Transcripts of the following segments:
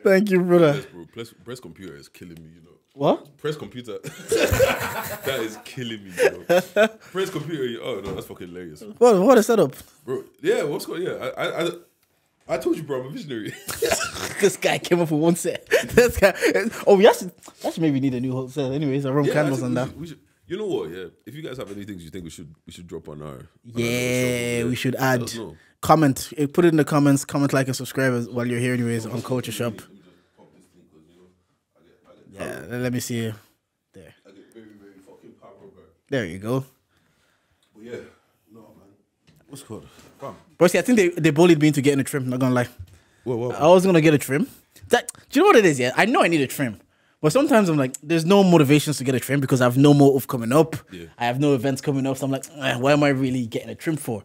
Thank you, brother. Yes, bro. Press computer is killing me, you know. What? Press computer. That is killing me, you know. Press computer. Oh, no, that's fucking hilarious. What a setup. Bro, yeah, what's going on? Yeah, I told you, bro, I'm a visionary. This guy came up with one set. This guy. Oh, we actually maybe need a new whole set. Anyways, a room candles and that. We should, you know what? Yeah, if you guys have any things you think we should drop on our Yeah, we should add. Let us know. Comment. Put it in the comments. Comment, like, and subscribe while you're here. Anyways, on Culture Shop. Let me just pop this thing because you know I get Yeah, let me see you. There. I get very fucking power, bro. There you go. But yeah, no man. What's called? Come. Bro, see, I think they bullied me into getting a trim. Not gonna lie. What? I was gonna get a trim. Do you know what it is? Yeah, I know I need a trim, but sometimes I'm like, there's no motivations to get a trim because I have no more coming up. Yeah. I have no events coming up, so I'm like, why am I really getting a trim for?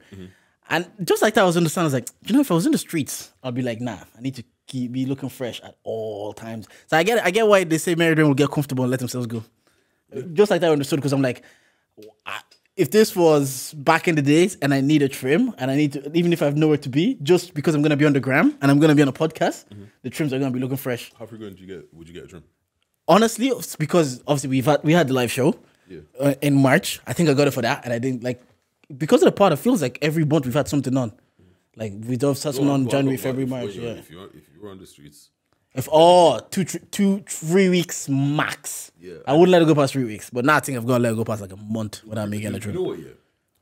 And just like that, I was understanding. I was like, you know, if I was in the streets, I'd be like, nah, I need to be looking fresh at all times. So I get why they say married men will get comfortable and let themselves go. Just like that, I understood because I'm like, if this was back in the days and I need a trim and I need to, even if I have nowhere to be, just because I'm going to be on the gram and I'm going to be on a podcast, the trims are going to be looking fresh. How frequent would you get a trim? Honestly, it's because obviously we had the live show in March. I think I got it for that, and I didn't like because of the part. It feels like every month we've had something on. Like we don't have something on January, February, March. Yeah. If you were on the streets, If 3 weeks max. Yeah. I wouldn't let it go past 3 weeks, but now I think I've got to let it go past like a month without making a trim. You know what? Yeah,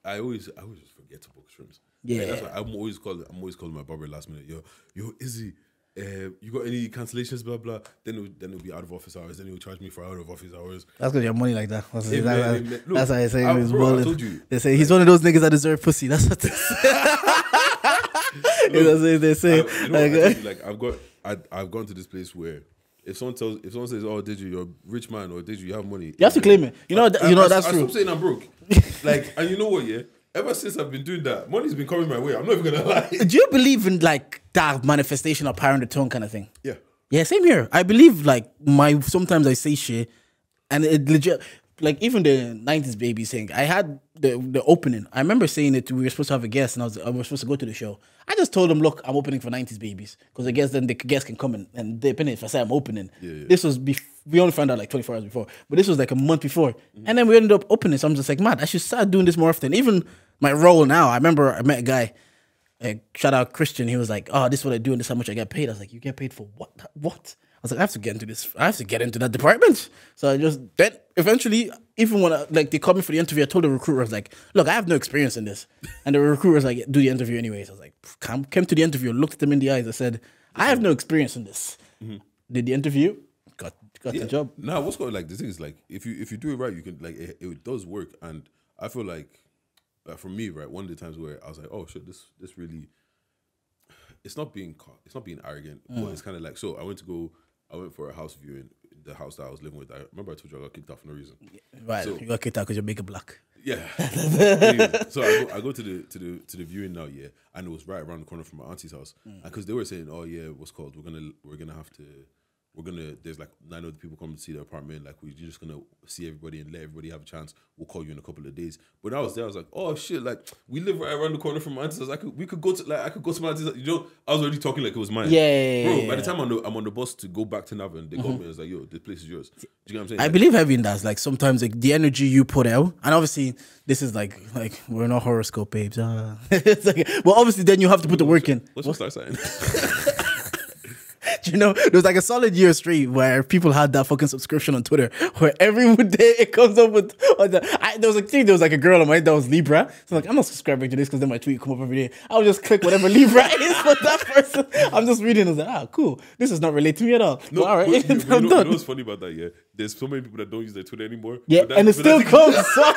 I always just forget to book trims. Yeah. Like, that's why I'm always calling my barber last minute. Yo, Izzy. You got any cancellations? Blah blah. Then it'll be out of office hours. Then he'll charge me for out of office hours. That's because you have money like that. That's, Amen. Look, that's how I say he's bro, I balling. told you. They say he's one of those niggas that deserve pussy. That's what they say. That's what they say. You know what, I told you, like I've gone to this place where if someone says, "Oh, did you? You're a rich man," or "Did you have money?" You have to claim it. You know that's true. I stop saying I'm broke. Like, and you know what? Yeah. Ever since I've been doing that, money's been coming my way. I'm not even gonna lie. Do you believe in like that manifestation of power in the tongue kind of thing? Yeah. Yeah, same here. I believe like sometimes I say shit and it legit like even the 90s baby thing. I had the opening. I remember saying it. We were supposed to have a guest and I was supposed to go to the show. I just told them, look, I'm opening for 90s babies because I guess then the guest can come in and depending if I say I'm opening. Yeah. This was we only found out like 24 hours before, but this was like a month before, and then we ended up opening. So I'm just like, man, I should start doing this more often. Even my role now. I remember I met a guy. Shout out Christian. He was like, "Oh, this is what I do, and this is how much I get paid." I was like, "You get paid for what? What?" I was like, "I have to get into this. I have to get into that department." So I just then eventually, even when they called me for the interview, I told the recruiter, I was like, "Look, I have no experience in this," and the recruiter was like, "Do the interview anyways." I was like, "Came to the interview, looked at them in the eyes, I said, I have no experience in this." Did the interview, got the job. Now, what's going like the thing is like if you do it right, you can like it does work, and I feel like for me, right, one of the times where I was like, oh shit, this really, it's not being arrogant, but it's kind of like, so I went for a house viewing, the house that I was living with. I remember I told you I got kicked out for no reason. Right, so, you got kicked out because you're big and black. Yeah. Anyway, so I go to the viewing now, yeah, and it was right around the corner from my auntie's house, because they were saying, oh yeah, what's called, there's like 9 other people coming to see the apartment, like we're just gonna see everybody and let everybody have a chance. We'll call you in a couple of days. But when I was there, I was like, oh shit, like we live right around the corner from my auntie's house. I could go to my auntie's house. You know, I was already talking like it was mine. Yeah. Bro, by the time I'm on the bus to go back to Navan, they called me and was like, yo, this place is yours. Do you know what I'm saying? I believe heavy in that. Like sometimes like the energy you put out, and obviously this is like we're not horoscope babes. It's like, well, obviously then you have to put the work in. Let's start saying. You know, there was like a solid year straight where people had that fucking subscription on Twitter where every day it comes up with there was like a girl on mine that was Libra. So like I'm not subscribing to this because then my tweet come up every day. I'll just click whatever Libra is for that person. I'm just reading and I was like, cool, this is not related to me at all. No, but all right, you I'm know done. what's funny about that? Yeah, there's so many people that don't use their Twitter anymore. Yeah, and it still comes up.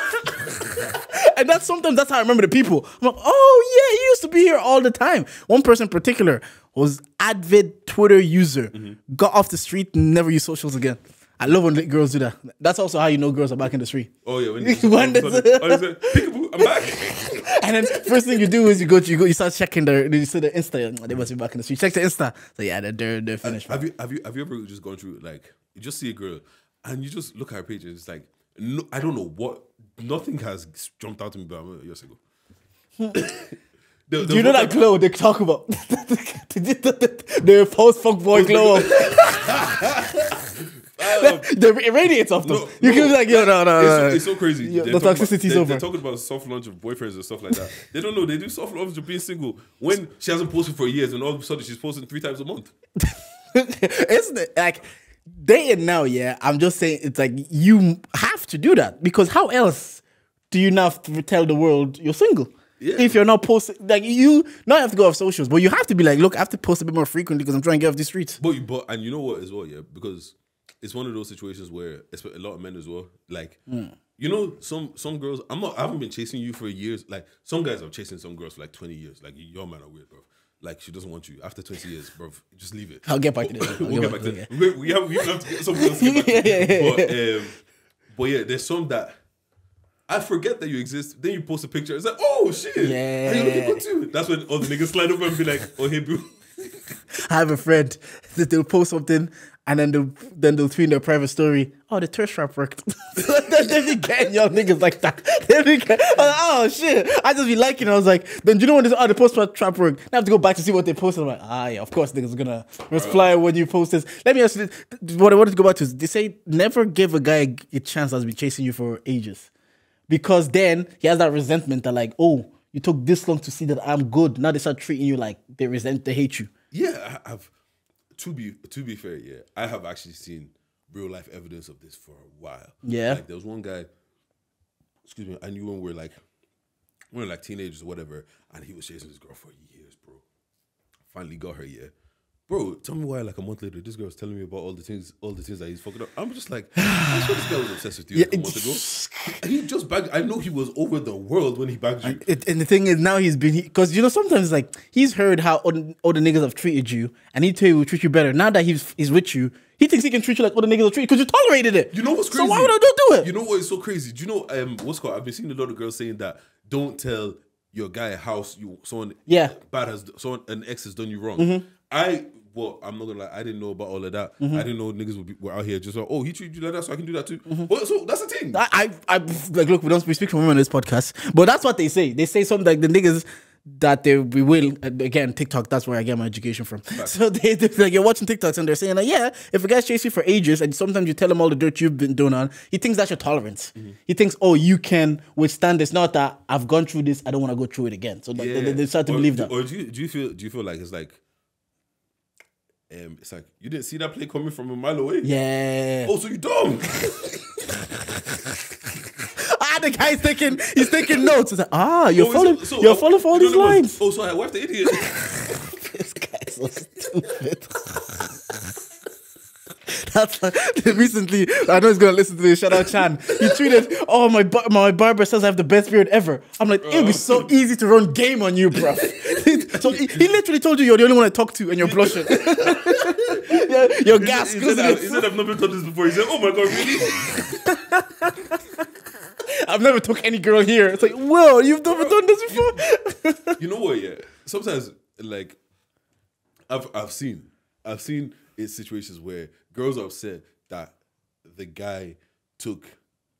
And sometimes that's how I remember the people. I'm like, oh yeah, he used to be here all the time. One person in particular was avid Twitter user, got off the street and never used socials again. I love when girls do that. That's also how you know girls are back in the street. Oh yeah, when peekaboo, I'm back. And then first thing you do is you start checking you see the Insta. They must be back in the street. Check the Insta. So yeah, they're finished. Have you ever just gone through like you just see a girl and you just look at her page and it's like no, I don't know what, nothing has jumped out to me about a year ago. Do you know that glow they talk about? The post fuck boy glow up. It radiates off them. You can be like, yo, no. It's so crazy. Yo, the toxicity's over. They're talking about soft launch of boyfriends and stuff like that. They don't know. They do soft launch of being single when she hasn't posted for years, and all of a sudden she's posting 3 times a month. Isn't it like dating now? Yeah, I'm just saying it's like you have to do that because how else do you now have to tell the world you're single? Yeah. If you're not posting, like you not have to go off socials, but you have to be like, look, I have to post a bit more frequently because I'm trying to get off the streets. But and you know what as well, yeah, because it's one of those situations where a lot of men as well, like you know, some girls. I haven't been chasing you for years. Like some guys are chasing some girls for like 20 years. Like your man are weird, bro. Like she doesn't want you after 20 years, bro. Just leave it. I'll get back to this. We'll get back to it. We have to get something else to get back to. But yeah, there's some that I forget that you exist. Then you post a picture. It's like, oh shit, yeah, you looking good too. That's when all the niggas slide over and be like, oh hey bro. I have a friend that they'll post something and then they'll tweet their private story. Oh, the thirst trap worked. They be getting young niggas like that. They be getting, oh shit! I just be liking. I was like, then do you know when the post trap worked? I have to go back to see what they posted. I'm like, yeah, of course niggas gonna reply when you post this. Let me ask you this. What I wanted to go back to is they say never give a guy a chance that's been chasing you for ages, because then he has that resentment that like, oh, you took this long to see that I'm good. Now they start treating you like they hate you. Yeah, I've to be fair, yeah, I have actually seen real life evidence of this for a while. Yeah, like there was one guy. Excuse me, I knew when we were like teenagers or whatever, and he was chasing his girl for years, bro. Finally got her, yeah. Bro, tell me why like a month later, this girl was telling me about all the things that he's fucking up. I'm just like, I swear this guy was obsessed with you like a month ago. He just bagged. I know he was over the world when he bagged you. And the thing is, now he's been, because you know, sometimes like he's heard how all the niggas have treated you, and he tell you will treat you better. Now that he's with you, he thinks he can treat you like all the niggas have treated you because you tolerated it. You know what's crazy? So why would I do it? You know what is so crazy? Do you know what's called? I've been seeing a lot of girls saying that don't tell your guy how someone an ex has done you wrong. Well, I'm not gonna lie, I didn't know about all of that. I didn't know niggas were out here just like, oh, he treated you like that, so I can do that too. Well, so that's the thing. I like, look, we speak from women on this podcast, but that's what they say. They say something like the niggas that they will, again, TikTok, that's where I get my education from. Right. So they're like, you're watching TikToks and they're saying like, yeah, if a guy's chasing you for ages and sometimes you tell him all the dirt you've been doing on, he thinks that's your tolerance. He thinks, oh, you can withstand this. Not that I've gone through this, I don't want to go through it again. So they start to believe that. Or do you feel like it's like you didn't see that play coming from a mile away? Yeah. Oh, so you dumb. The guy's he's taking notes. He's like, you're following for all these lines. So I wifed the idiot. This guy's so stupid. That's like, recently, I know he's gonna listen to this. Shout out Chan. He tweeted, "Oh, my barber says I have the best beard ever." I'm like, it'll be so easy to run game on you, bro. So he literally told you you're the only one I talk to, and you're blushing. Yeah, your gas. He said, "I've never done this before." He said, "Oh my god, really?" I've never took any girl here. It's like, whoa, you've never done this before. You know what? Yeah, sometimes like I've seen in situations where girls are upset that the guy took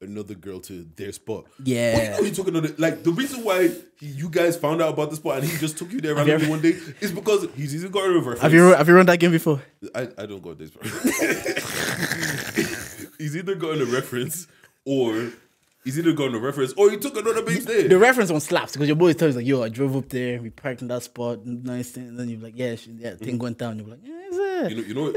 another girl to their spot. Yeah, he took another. Like the reason why you guys found out about the spot and he just took you there randomly one day is because he's either got a reference. Have you run that game before? I don't go this. He's either gotten a reference or. He's either gone to reference or he took another base there. The reference one slaps because your boy tells you like, yo, I drove up there, we parked in that spot, nice thing. And then you're like, yeah, thing went down. You're like, yeah, is it? You know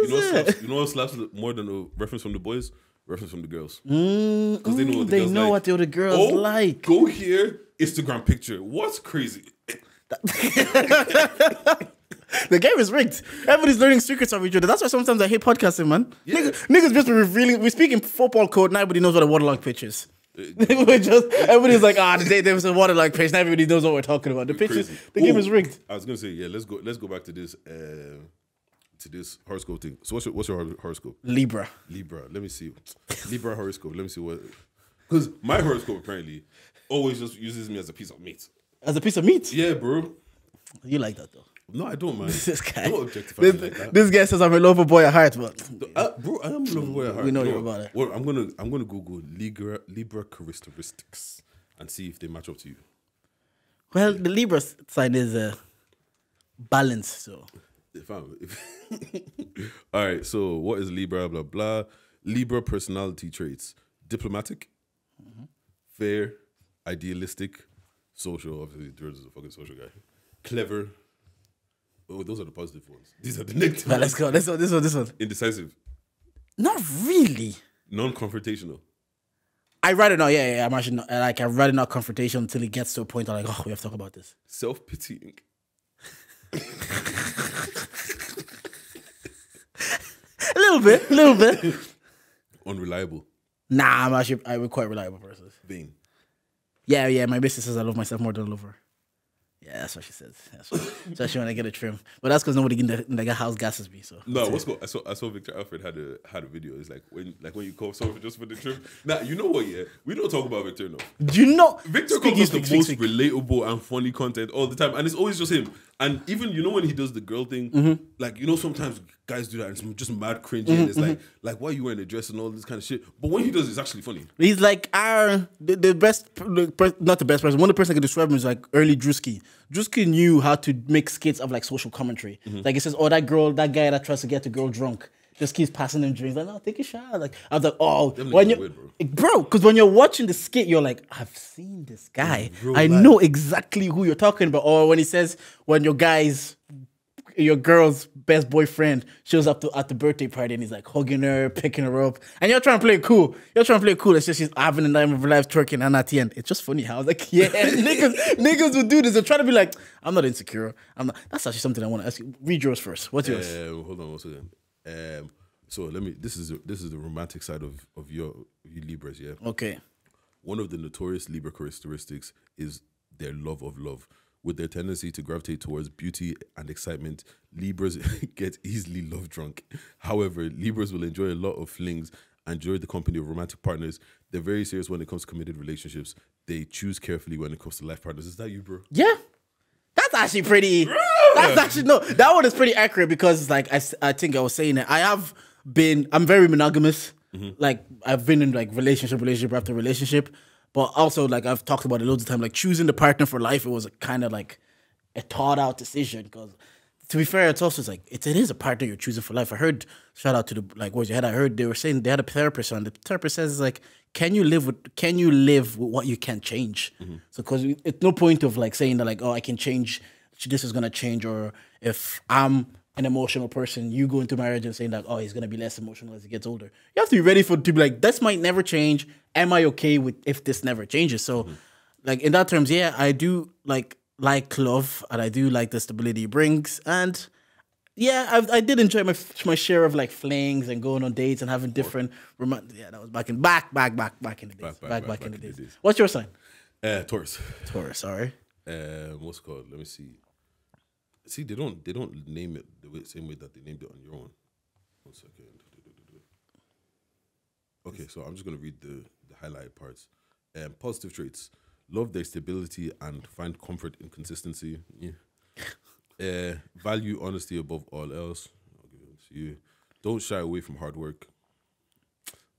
what slaps more than a reference from the boys? Reference from the girls. Because they know what the other girls like. Go here, Instagram picture. What's crazy? The game is rigged. Everybody's learning secrets of each other. That's why sometimes I hate podcasting, man. Yeah. Niggas just revealing. We speak in football code. Nobody knows what a waterlogged pitch is. Everybody's like, there was a waterlogged pitch. Now everybody knows what we're talking about. The pitches, the game is rigged. I was gonna say, yeah. Let's go back to this horoscope thing. So what's your horoscope? Libra. Let me see. Libra horoscope. Let me see what. Because my horoscope apparently always just uses me as a piece of meat. As a piece of meat? Yeah, bro. You like that though? No, I don't, man. This guy. Don't objectify me like that. This guy says I'm a lover boy at heart, but bro, I am a lover boy at heart. We know you're about it. Well, I'm gonna Google Libra characteristics and see if they match up to you. Well, the Libra sign is balance. So all right. So what is Libra? Blah blah. Libra personality traits: diplomatic, fair, idealistic, social. Obviously, George is a fucking social guy. Clever. Oh, those are the positive ones. These are the negative. Well, let's go. This one. Indecisive. Not really. Non-confrontational. I rather not. Yeah. I'm actually not, like I'd rather not confrontation until it gets to a point where like, oh, we have to talk about this. Self-pitying. A little bit. Unreliable. Nah, I'm quite reliable person. Vain. Yeah. My missus says I love myself more than I love her. Yeah, that's what she says. Especially when I get a trim. But that's because nobody in the house gasses me. So no, what's cool? I saw Victor Alfred had a video. It's like when you call someone just for the trim. Nah, you know what? Yeah, we don't talk about Victor enough. Do you know Victor comes up the most relatable and funny content all the time, and it's always just him. And even when he does the girl thing, like sometimes guys do that and it's just mad cringy. And it's like why are you wearing a dress and all this kind of shit. But when he does, it's actually funny. He's like the best, not the best person. One of the person I can describe him is like early Drewski. Drewski knew how to make skits of like social commentary. Like it says, oh, that guy that tries to get the girl drunk just keeps passing them drinks. Like, no, take a shot. Like I was like, oh, when you, bro, because when you're watching the skit, you're like, I've seen this guy. I know exactly who you're talking about. Or when he says, when your girl's best boyfriend shows up at the birthday party and he's like hugging her, picking her up, and you're trying to play it cool. It's just she's having a night of her life twerking, and at the end, it's just funny how I was like, yeah, niggas would do this. They're trying to be like, I'm not insecure. I'm not. That's actually something I want to ask you. Read yours first. What's yours? Hold on one second. So let me. This is the romantic side of you Libras. Yeah. Okay. One of the notorious Libra characteristics is their love of love. With their tendency to gravitate towards beauty and excitement, Libras get easily love drunk. However, Libras will enjoy a lot of flings and enjoy the company of romantic partners. They're very serious when it comes to committed relationships. They choose carefully when it comes to life partners. Is that you, bro? Yeah. That's actually pretty. That's actually no. That one is pretty accurate because, like, I think I was saying it. I'm very monogamous. Like, I've been in like relationship after relationship. But also, like, I've talked about it loads of time, like, choosing the partner for life, it was kind of like a thought-out decision. Because, to be fair, it's also, like, it is a partner you're choosing for life. I heard, shout out to the, like, Where's Your Head? I heard they were saying they had a therapist on. The therapist says, like, can you live with what you can't change? So, because it's no point of, like, saying that, like, oh, I can change, this is going to change. Or if I'm an emotional person, you go into marriage and saying that, oh, he's going to be less emotional as he gets older. You have to be ready to be like, this might never change. Am I okay with if this never changes? So, like, in that terms, yeah, I do like love, and I do like the stability it brings. And yeah, I did enjoy my share of like flings and going on dates and having different yeah, that was back in the days. Back in the days. What's your sign? Taurus. Taurus, sorry. What's it called? Let me see. See, they don't name it the same way that they named it on your own. 1 second. Okay, so I'm just gonna read the highlighted parts. Positive traits: love their stability and find comfort in consistency. Yeah. Value honesty above all else. I'll give it to you. Don't shy away from hard work.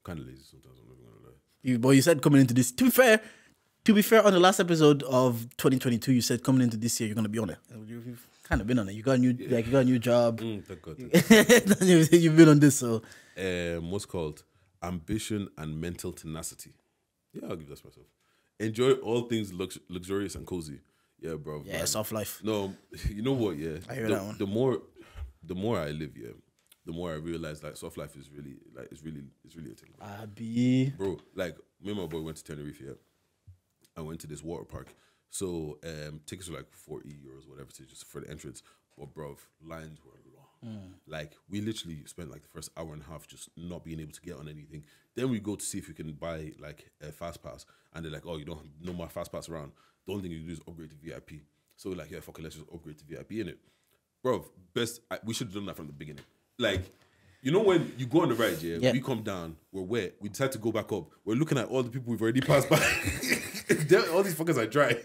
Kind of lazy sometimes. I'm not gonna lie. But you said coming into this. To be fair, on the last episode of 2022, you said coming into this year you're gonna be on it. You've kind of been on it. You got a new job. Thank God. You've been on this, so. What's called ambition and mental tenacity. Yeah, I'll give that to myself. Enjoy all things luxurious and cozy. Yeah, bro. Yeah, soft life. No, you know what? Yeah, I hear that one. The more I live, yeah, the more I realize like soft life is really like it's really a thing. Bro, like me and my boy went to Tenerife. Yeah, I went to this water park. So tickets were like 40 euros, whatever, to just for the entrance. But bro, lines were long. Like we literally spent like the first hour and a half just not being able to get on anything. Then we go to see if we can buy like a fast pass, and they're like, "Oh, you don't have no more fast pass around. The only thing you do is upgrade to VIP." So we're like, "Yeah, fuck it, let's just upgrade to VIP in it." Bro, we should have done that from the beginning. Like, you know when you go on the ride, yeah, we come down, we're wet, we decide to go back up. We're looking at all the people we've already passed by. All these fuckers are dry.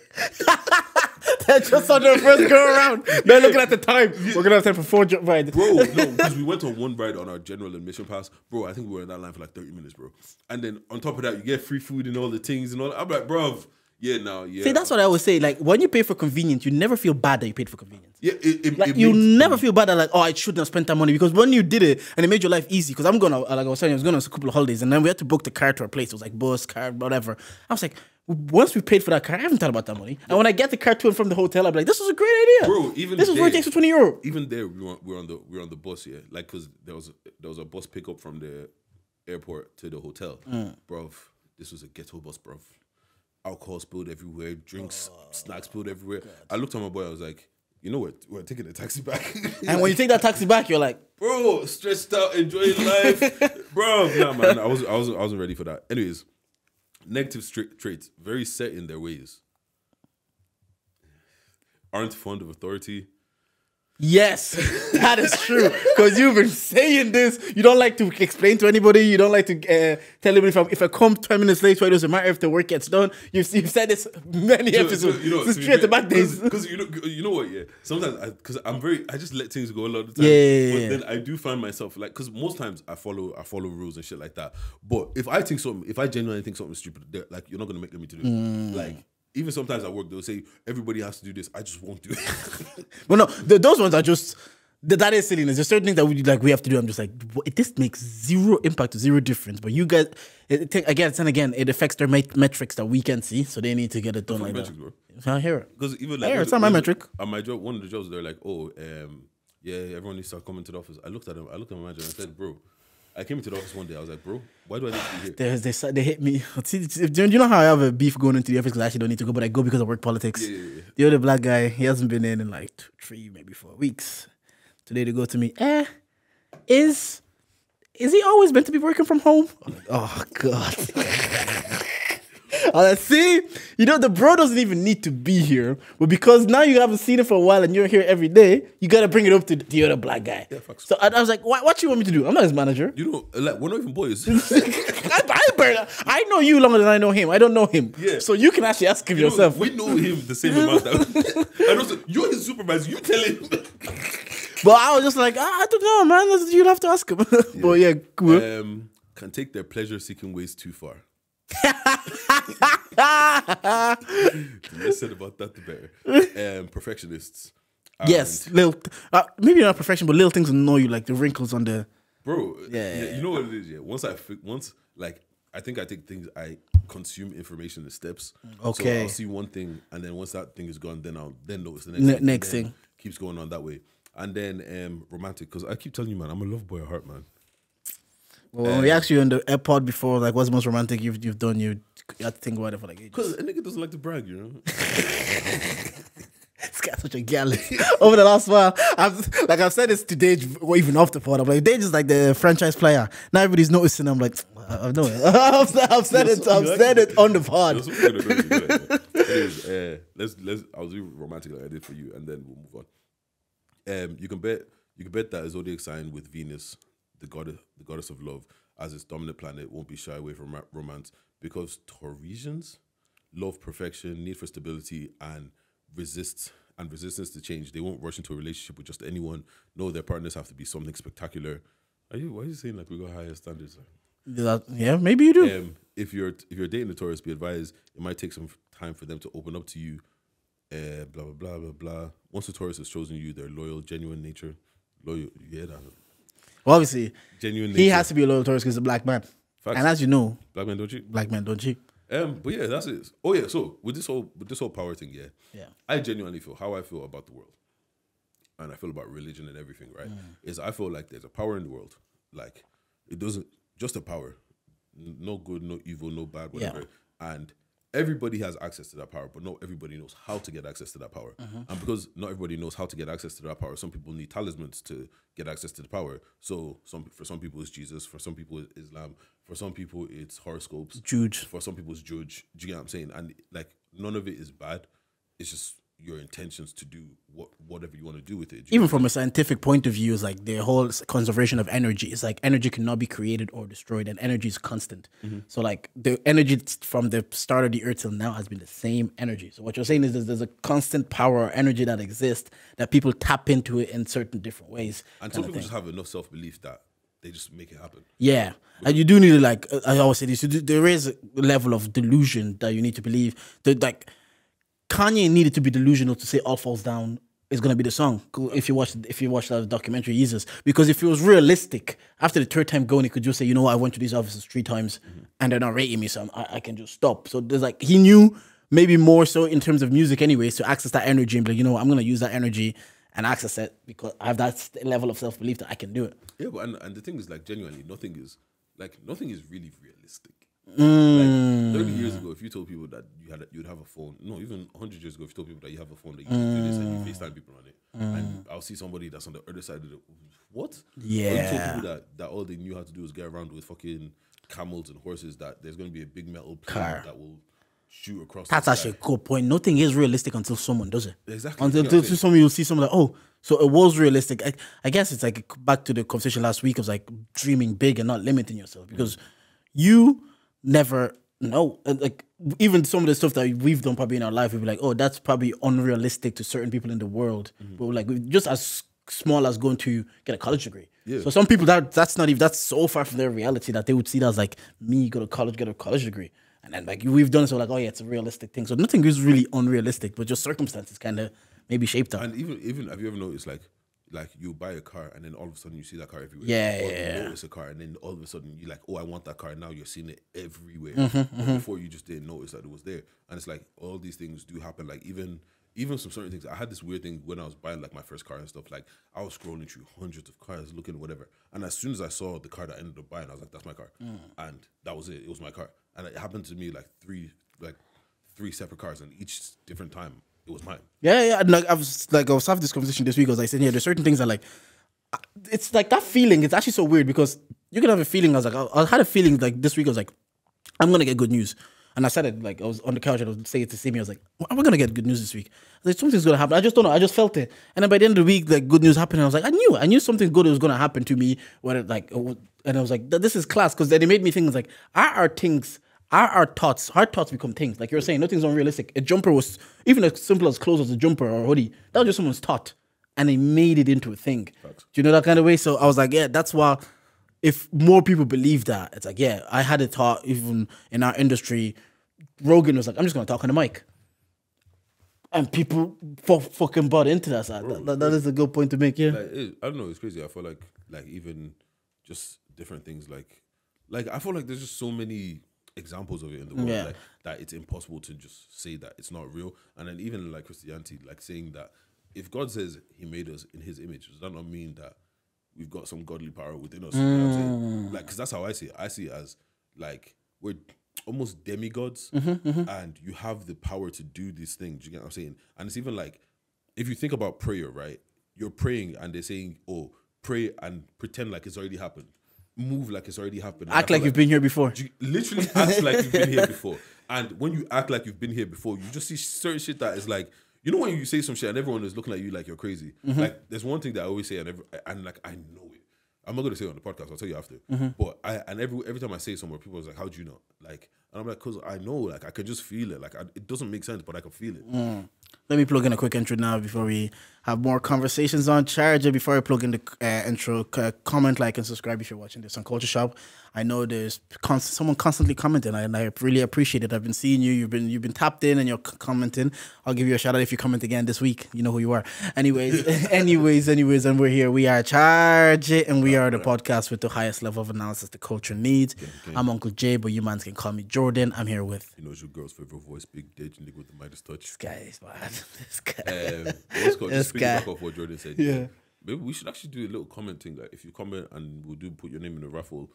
They're just on their first go around. They're looking at the time. We're gonna have time for 4 rides. Bro, no, because we went on one ride on our general admission pass. Bro, I think we were in that line for like 30 minutes, bro. And then on top of that, you get free food and all the things and all that. I'm like, bro, Yeah, no, yeah. See, that's what I always say. Like, when you pay for convenience, you never feel bad that you paid for convenience. Yeah, Like, you never feel bad that, like, oh, I shouldn't have spent that money, because when you did it and it made your life easy. Because I'm going to, like I was saying, I was going on a couple of holidays, and then we had to book the car to our place. It was like bus, car, whatever. I was like, once we paid for that car, I haven't thought about that money. And when I get the car to and from the hotel, I'm like, this was a great idea, bro. Even this was worth extra €20. Even there, we're on the bus, yeah. Like, because there was a bus pickup from the airport to the hotel, bro. This was a ghetto bus, bro. Alcohol spilled everywhere, drinks, snacks spilled everywhere. God. I looked at my boy, I was like, you know what? We're taking a taxi back. And when you take that taxi back, you're like, bro, stressed out, enjoying life. Bro, nah, man, I wasn't ready for that. Anyways, negative traits, very set in their ways. Aren't fond of authority. Yes, that is true. Because you've been saying this. You don't like to explain to anybody. You don't like to tell anybody if I come 10 minutes late, so it doesn't matter if the work gets done. You've said this many episodes. Since straight to back days. Because you know what, yeah. Sometimes I just let things go a lot of the time. Yeah. But then I do find myself like, because most times I follow rules and shit like that. But if I genuinely think something stupid, like, you're not gonna make me to do it. Like. Even sometimes at work, they'll say, everybody has to do this. I just won't do it. Well, no, those ones are just, that is silliness. There's certain things that we have to do. I'm just like, this makes zero impact, zero difference. But you guys, again, it affects their metrics that we can see. So they need to get it done like metrics, that. Bro. I hear it. Because even like, it's not my metric. At my job, one of the jobs, they're like, yeah, everyone needs to start coming to the office. I looked at my manager and I said, bro, I came into the office one day. I was like, bro, why do I need to be here? They hit me. Do you know how I have a beef going into the office because I actually don't need to go, but I go because of work politics? Yeah. The other black guy, he hasn't been in like 3, maybe 4 weeks. Today they go to me, is he always meant to be working from home? I'm like, oh, God. See, the bro doesn't even need to be here, but because now you haven't seen it for a while and you're here every day, you gotta bring it up to the other black guy. Yeah, so I was like, what you want me to do? I'm not his manager. Like, we're not even boys. I know you longer than I know him. I don't know him. Yeah. So you can actually ask him yourself. We know him the same amount. And also, you're his supervisor. You tell him. But I was just like, I don't know, man. You'll have to ask him. Yeah. But yeah, cool. Can take their pleasure-seeking ways too far. The less said about that, the better. Perfectionists. Yes, maybe not perfection, but little things annoy you, like the wrinkles on the. Bro, yeah. You know what it is, yeah. I think I take things, I consume information in steps. Okay. So I'll see one thing, and then once that thing is gone, then I'll notice the next thing. Keeps going on that way. And then romantic, because I keep telling you, man, I'm a love boy at heart, man. Well, when we asked you on the AirPod before, like, what's the most romantic you've done? You had to think about it for like ages. Because a nigga doesn't like to brag, you know? This guy's such a galley. Over the last while, I've said this to Dage, or even off the pod. I'm like, Dage is like the franchise player. Now everybody's noticing. I'm like, I know it. I've said it on the pod. Anyways, I'll do romantic like I did for you, and then we'll move on. You can bet that a zodiac sign with Venus, the goddess of love, as its dominant planet, won't be shy away from romance, because Taurosians love perfection, need for stability, and resistance to change. They won't rush into a relationship with just anyone. No, their partners have to be something spectacular. Why are you saying like we got higher standards? Yeah, maybe you do. If you're dating a Taurus, be advised it might take some time for them to open up to you. Blah blah blah blah blah. Once the Taurus has chosen you, their loyal, genuine nature. Loyal, yeah. Well, obviously, genuine. He has to be a loyal Taurus because he's a black man. Facts. And as you know, black men don't cheat. Black men don't cheat. But yeah, that's it. Oh yeah, so with this whole power thing, yeah. I genuinely feel how I feel about the world, and I feel about religion and everything. Right? Is I feel like there's a power in the world. Like it doesn't just a power, no good, no evil, no bad, whatever, and everybody has access to that power, but not everybody knows how to get access to that power. And because not everybody knows how to get access to that power, some people need talismans to get access to the power. So for some people it's Jesus, for some people it's Islam, for some people it's horoscopes, Juge. For some people it's Juge. Do you get what I'm saying? And like none of it is bad. It's just your intentions to do whatever you want to do with it. Even from a scientific point of view, is like the whole conservation of energy. It's like energy cannot be created or destroyed, and energy is constant. So like the energy from the start of the earth till now has been the same energy. So what you're saying is there's a constant power or energy that exists that people tap into it in certain different ways. And some people just have enough self-belief that they just make it happen. Yeah, and you do need to, like, I always say this, there is a level of delusion that you need to believe. That, like, Kanye needed to be delusional to say "All Falls Down" is gonna be the song. If you watch that documentary, Jesus, because if it was realistic, after the third time going, he could just say, you know what, I went to these offices 3 times and they're not rating me, so I can just stop. So there's like, he knew maybe more so in terms of music, anyways, to access that energy and be like, you know what, I'm gonna use that energy and access it because I have that level of self belief that I can do it. Yeah, but and the thing is, like, genuinely, nothing is really realistic. Like 30 years ago, if you told people that you'd have a phone, no, even 100 years ago, if you told people that you have a phone that you can do this and you FaceTime people on it, and I'll see somebody that's on the other side of the what? Yeah. Or you told people that all they knew how to do was get around with fucking camels and horses, that there's going to be a big metal plane that will shoot across. That's actually a good point. Nothing is realistic until someone does it. Exactly. Until someone, you'll see someone like, oh, so it was realistic. I guess it's like back to the conversation last week of like dreaming big and not limiting yourself, because you never know. Like, even some of the stuff that we've done probably in our life, we'd be like, oh, that's probably unrealistic to certain people in the world. But like, just as small as going to get a college degree. Yeah. So some people that's so far from their reality that they would see that as like, me go to college, get a college degree. And then like we've done it, so like, oh yeah, it's a realistic thing. So nothing is really unrealistic, but just circumstances kind of maybe shaped that. And even have you ever noticed like you buy a car and then all of a sudden you see that car everywhere? Yeah. You notice a car and then all of a sudden you're like, oh, I want that car. And now you're seeing it everywhere. Before you just didn't notice that it was there. And it's like all these things do happen. Like even some certain things. I had this weird thing when I was buying like my first car and stuff. Like I was scrolling through hundreds of cars, looking at whatever. And as soon as I saw the car that I ended up buying, I was like, that's my car. And that was it. It was my car. And it happened to me like three separate cars, and each different time it was mine. Yeah. And like I was having this conversation this week. I was like saying, yeah, there's certain things that like, it's like that feeling. It's actually so weird because you can have a feeling. I had a feeling like this week. I was like, I'm gonna get good news. And I said it, like, I was on the couch and I was saying it to Simi. I was like, we're going to get good news this week. I was like, something's going to happen. I just don't know. I just felt it. And then by the end of the week, like, good news happened. And I was like, I knew something good was going to happen to me. And I was like, this is class. Because then it made me think, like, our thoughts become things. Like you're saying, nothing's unrealistic. A jumper was, even as simple as clothes as a jumper or a hoodie, that was just someone's thought. And they made it into a thing. Thanks. Do you know that kind of way? So I was like, yeah, that's why, if more people believe that, it's like, yeah, I had a thought even in our industry. Rogan was like, I'm just going to talk on the mic. And people fucking bought into that. So that is a good point to make, yeah. Like, I don't know, it's crazy. I feel like even just different things, like I feel like there's just so many examples of it in the world, like, that it's impossible to just say that it's not real. And then even like Christianity, like saying that if God says he made us in his image, does that not mean that we've got some godly power within us? You know what I'm saying? Like, because that's how I see it. I see it as like we're almost demigods, and you have the power to do these things. You get what I'm saying? And it's even like, if you think about prayer, right? You're praying and they're saying, oh, pray and pretend like it's already happened. Move like it's already happened. Act like you've been here before. Literally act like you've been here before. And when you act like you've been here before, you just see certain shit that is like, you know, when you say some shit and everyone is looking at you like you're crazy. Like, there's one thing that I always say, and like, I know it. I'm not going to say it on the podcast. I'll tell you after. But every time I say it somewhere, people are like, how do you know? Like, and I'm like, because I know, like, I can just feel it. Like, it doesn't make sense, but I can feel it. Let me plug in a quick intro now before we have more conversations on charge. Before I plug in the intro, comment, like, and subscribe if you're watching this on Culture Shop. I know there's someone constantly commenting, and I really appreciate it. I've been seeing you. You've been tapped in, and you're commenting. I'll give you a shout out if you comment again this week. You know who you are. Anyways, and we're here. We are Charge It, and we are the podcast with the highest level of analysis the culture needs. I'm Uncle Jay, but you mans can call me Jordan. I'm here with, you know, it's your girl's favorite voice, Big Dage, nigga with the Midas touch. This guy is bad. This guy. Just back off what Jordan said. Yeah. Maybe we should actually do a little commenting. Like, if you comment and put your name in the raffle,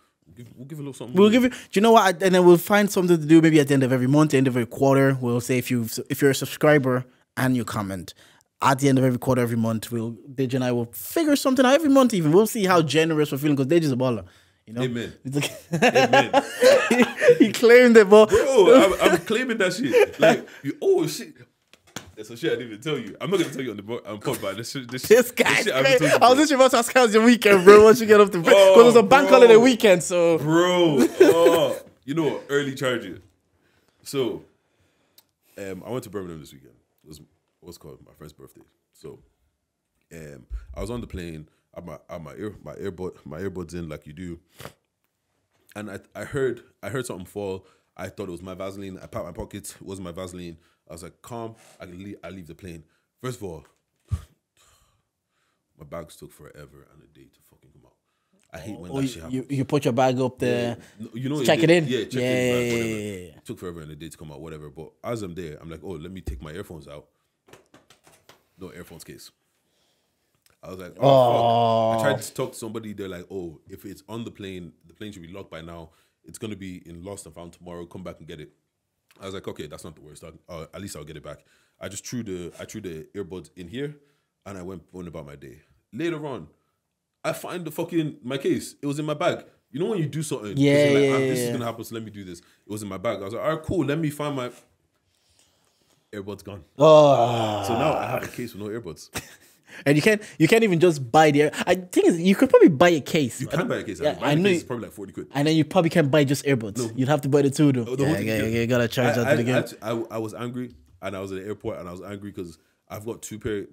we'll give a little something. We'll give you. Do you know what? And then we'll find something to do. Maybe at the end of every month, the end of every quarter, we'll say if you're a subscriber and you comment, at the end of every quarter, every month, Dej and I will figure something out every month. Even we'll see how generous we're feeling, because Dej is a baller. You know? Amen. Amen. He claimed it, but bro, I'm claiming that shit. Like, oh shit. That's some shit I didn't even tell you. I'm not gonna tell you on the pod, but this guy's crazy. I was literally about to ask how's your weekend, bro. Once you get off the break, because it was a bank holiday weekend, so bro. You know, early charging. So, I went to Birmingham this weekend. It was what's called my friend's birthday. So, I was on the plane I have my earbuds in like you do, and I heard something fall. I thought it was my Vaseline. I pat my pockets. It wasn't my Vaseline. I was like, calm. I leave the plane. First of all, my bags took forever and a day to fucking come out. I hate when that shit happens. You put your bag up there. Yeah. You know, check it in. Yeah, check it in. Yeah. It took forever and a day to come out, whatever. But as I'm there, I'm like, oh, let me take my earphones out. No earphones case. I was like, oh. Fuck. I tried to talk to somebody. They're like, oh, if it's on the plane should be locked by now. It's going to be in lost and found tomorrow. Come back and get it. I was like, okay, that's not the worst. At least I'll get it back. I just threw the earbuds in here and I went about my day. Later on, I find my case. It was in my bag. You know when you do something, this is gonna happen, so let me do this. It was in my bag. I was like, all right, cool. Let me find my earbuds gone. Oh. So now I have a case with no earbuds. And you can't even just buy I think you could probably buy a case. You can buy a case. Yeah, I know it's probably like 40 quid. And then you probably can't buy just earbuds. No. You'd have to buy the two though. You gotta charge that again. I was angry and I was at the airport and I was angry because I've got two pair of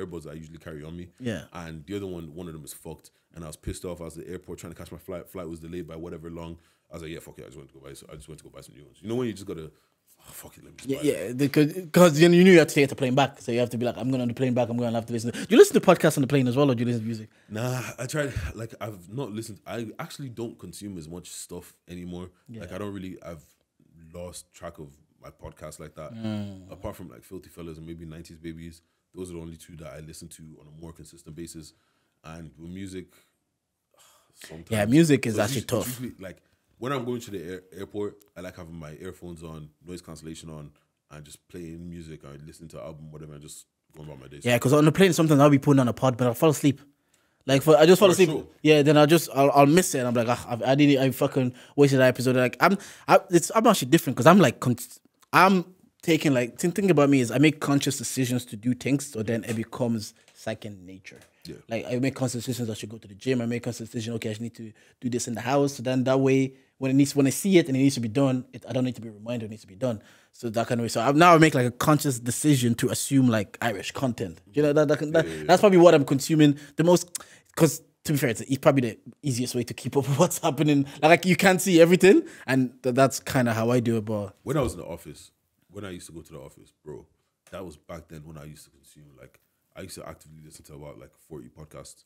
earbuds I usually carry on me. Yeah. And the other one of them is fucked. And I was pissed off. I was at the airport trying to catch my flight. Flight was delayed by whatever long. I was like, yeah, fuck it. I just went to go buy some new ones. You know when you just gotta, fuck it, let me just buy it. Because you knew you had to take the plane back. So you have to be like, I'm going on the plane back. I'm going to have to listen. Do you listen to podcasts on the plane as well, or do you listen to music? Nah, I tried. Like, I've not listened. I actually don't consume as much stuff anymore. Yeah. Like, I've lost track of my podcasts like that. Apart from like Filthy Fellas and maybe 90s Babies. Those are the only two that I listen to on a more consistent basis. And with music, sometimes. Yeah, music is actually tough. Usually, like, when I'm going to the airport, I like having my earphones on, noise cancellation on, and just playing music or listening to an album, whatever, and just going about my day. Yeah, because on the plane, sometimes I'll be putting on a pod, but I'll fall asleep. Like, I just fall asleep. Sure. Yeah, then I'll miss it. And I'm like, I fucking wasted that episode. Like, I'm actually different because I'm like, I'm taking like, thing about me is I make conscious decisions to do things, so then it becomes second nature. Yeah. Like, I make conscious decisions I should go to the gym. I make conscious decisions, okay, I just need to do this in the house. So then that way, when I see it and it needs to be done, I don't need to be reminded it needs to be done. So that kind of way. So I make like a conscious decision to assume like Irish content. You know, that's probably what I'm consuming the most. Because to be fair, it's probably the easiest way to keep up with what's happening. Like you can't see everything, and that's kind of how I do it. But when I was in the office, when I used to go to the office, bro, that was back then when I used to consume like. I used to actively listen to about like 40 podcasts,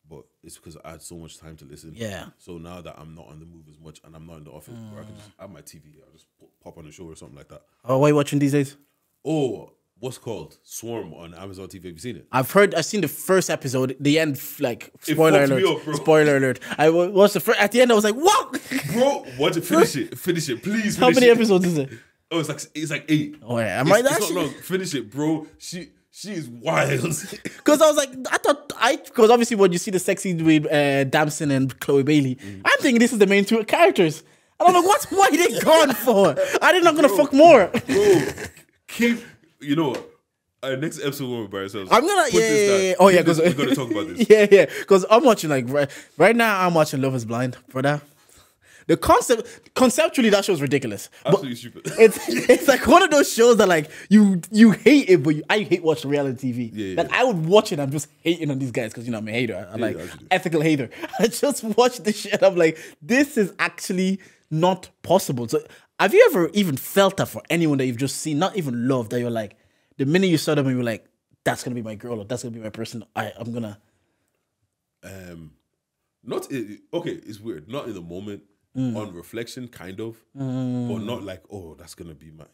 but it's because I had so much time to listen. Yeah. So now that I'm not on the move as much and I'm not in the office, where I can just have my TV, I'll just pop on a show or something like that. Oh, what are you watching these days? Oh, what's called Swarm on Amazon TV. Have you seen it? I've seen the first episode. The end, like spoiler alert. Up, spoiler alert. I watched the first. At the end, I was like, "What, bro? Watch it. Finish it, please." How many episodes is it? Oh, it's like 8. Oh yeah, am I that? It's not long. Finish it, bro. She is wild. Because I was like, because obviously when you see the sex scene with Damson and Chloe Bailey, I'm thinking this is the main two characters. And I'm like, what are they gone for? Are they not going to fuck more? Bro, keep, next episode when we're by ourselves. I'm going to, Oh, yeah, because we're going to talk about this. Yeah. Because I'm watching, like, right now, I'm watching Love is Blind, brother. The conceptually, that show's ridiculous. Absolutely stupid. It's like one of those shows that like you hate it, but I hate watching reality TV. Yeah. Like I would watch it, I'm just hating on these guys because I'm a hater. I'm ethical hater. I just watch this shit. I'm like, this is actually not possible. So have you ever even felt that for anyone that you've just seen, not even loved, that you're like, the minute you saw them and you were like, that's gonna be my girl or that's gonna be my person, I'm gonna. It's weird. Not in the moment. On reflection, kind of, but not like, oh, that's gonna be my.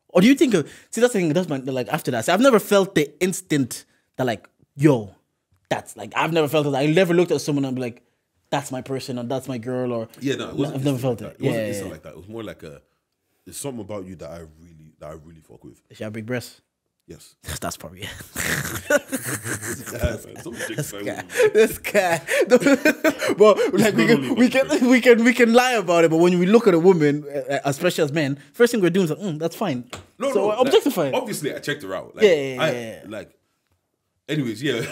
Or do you think? See, that's the thing. That's like after that. See, I've never felt the instant that like, yo, that's like I've never felt it. I never looked at someone and be like, that's my person or that's my girl or. Yeah, no, it wasn't. I've never felt it. It wasn't instant like that. It was more like there's something about you that I really fuck with. Does she have big breasts? Yes. That's probably it. This guy. Well, like we can lie about it, but when we look at a woman, especially as men, first thing we're doing is like, that's fine. No, objectify. Like, obviously, I checked her out. Like, anyways, yeah.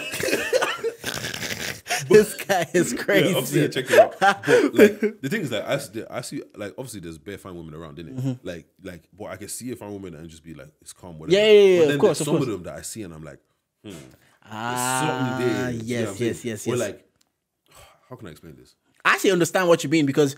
This guy is crazy. Yeah, obviously, I checked it out. But like, the thing is that I see, like, obviously, there's bare fine women around, innit? Mm-hmm. Like, but I can see a fine woman and just be like, it's calm, whatever. Yeah, but then of course. Some of them that I see and I'm like, There's something there. You see what I'm saying? yes. Or like, how can I explain this? I actually understand what you mean because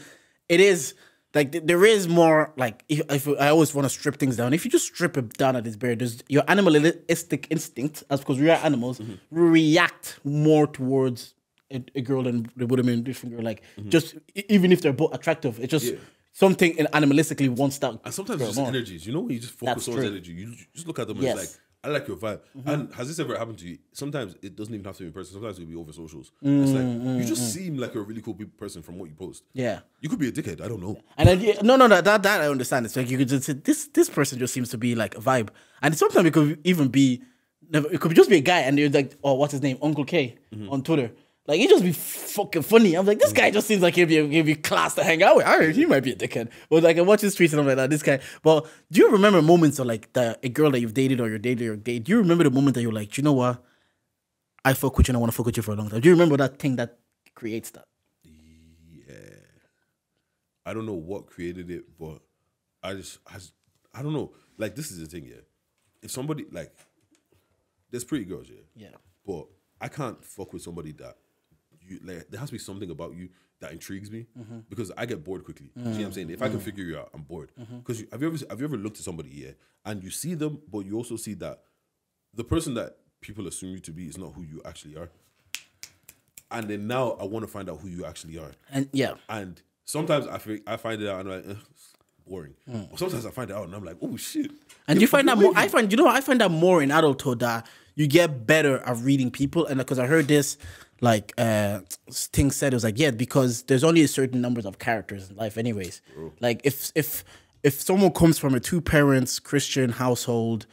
it is like there is more like if I always want to strip things down. If you just strip it down at its bare, there's your animalistic instinct, as because we are animals, react more towards a girl than they would have been a different girl. Like just even if they're both attractive, it's just something animalistically wants that. And sometimes it's just energies. You know, when you just focus on energy, you just look at them and it's like, I like your vibe. And has this ever happened to you? Sometimes it doesn't even have to be in person. Sometimes it'll be over socials. It's like, you just seem like a really cool person from what you post. Yeah. You could be a dickhead. I don't know. And then, that I understand. It's like you could just say, this person just seems to be like a vibe. And sometimes it could even be, it could just be a guy and you're like, oh, what's his name? Uncle K on Twitter. Like, he'd just be fucking funny. I'm like, this guy just seems like he'd be class to hang out with. I mean, he might be a dickhead. But like, I watch his tweets and I'm like, this guy. But do you remember moments of like a girl that you've dated or you're dating or date? Do you remember the moment that you're like, do you know what? I fuck with you and I want to fuck with you for a long time. Do you remember that thing that creates that? Yeah. I don't know what created it, but I don't know. Like, this is the thing, yeah. If somebody, like, there's pretty girls, yeah. Yeah. But I can't fuck with somebody that like, there has to be something about you that intrigues me because I get bored quickly. You see what I'm saying? If I can figure you out, I'm bored. Because have you ever looked at somebody here and you see them, but you also see that the person that people assume you to be is not who you actually are. And then now I want to find out who you actually are. And And sometimes I find it out and I'm like, boring. Or sometimes I find it out and I'm like, oh shit. And you find that more. I find that more in adulthood that you get better at reading people. And because I heard this, like thing said, it was like, yeah, because there's only a certain numbers of characters in life, anyways. Bro. Like if someone comes from a 2 parents Christian household,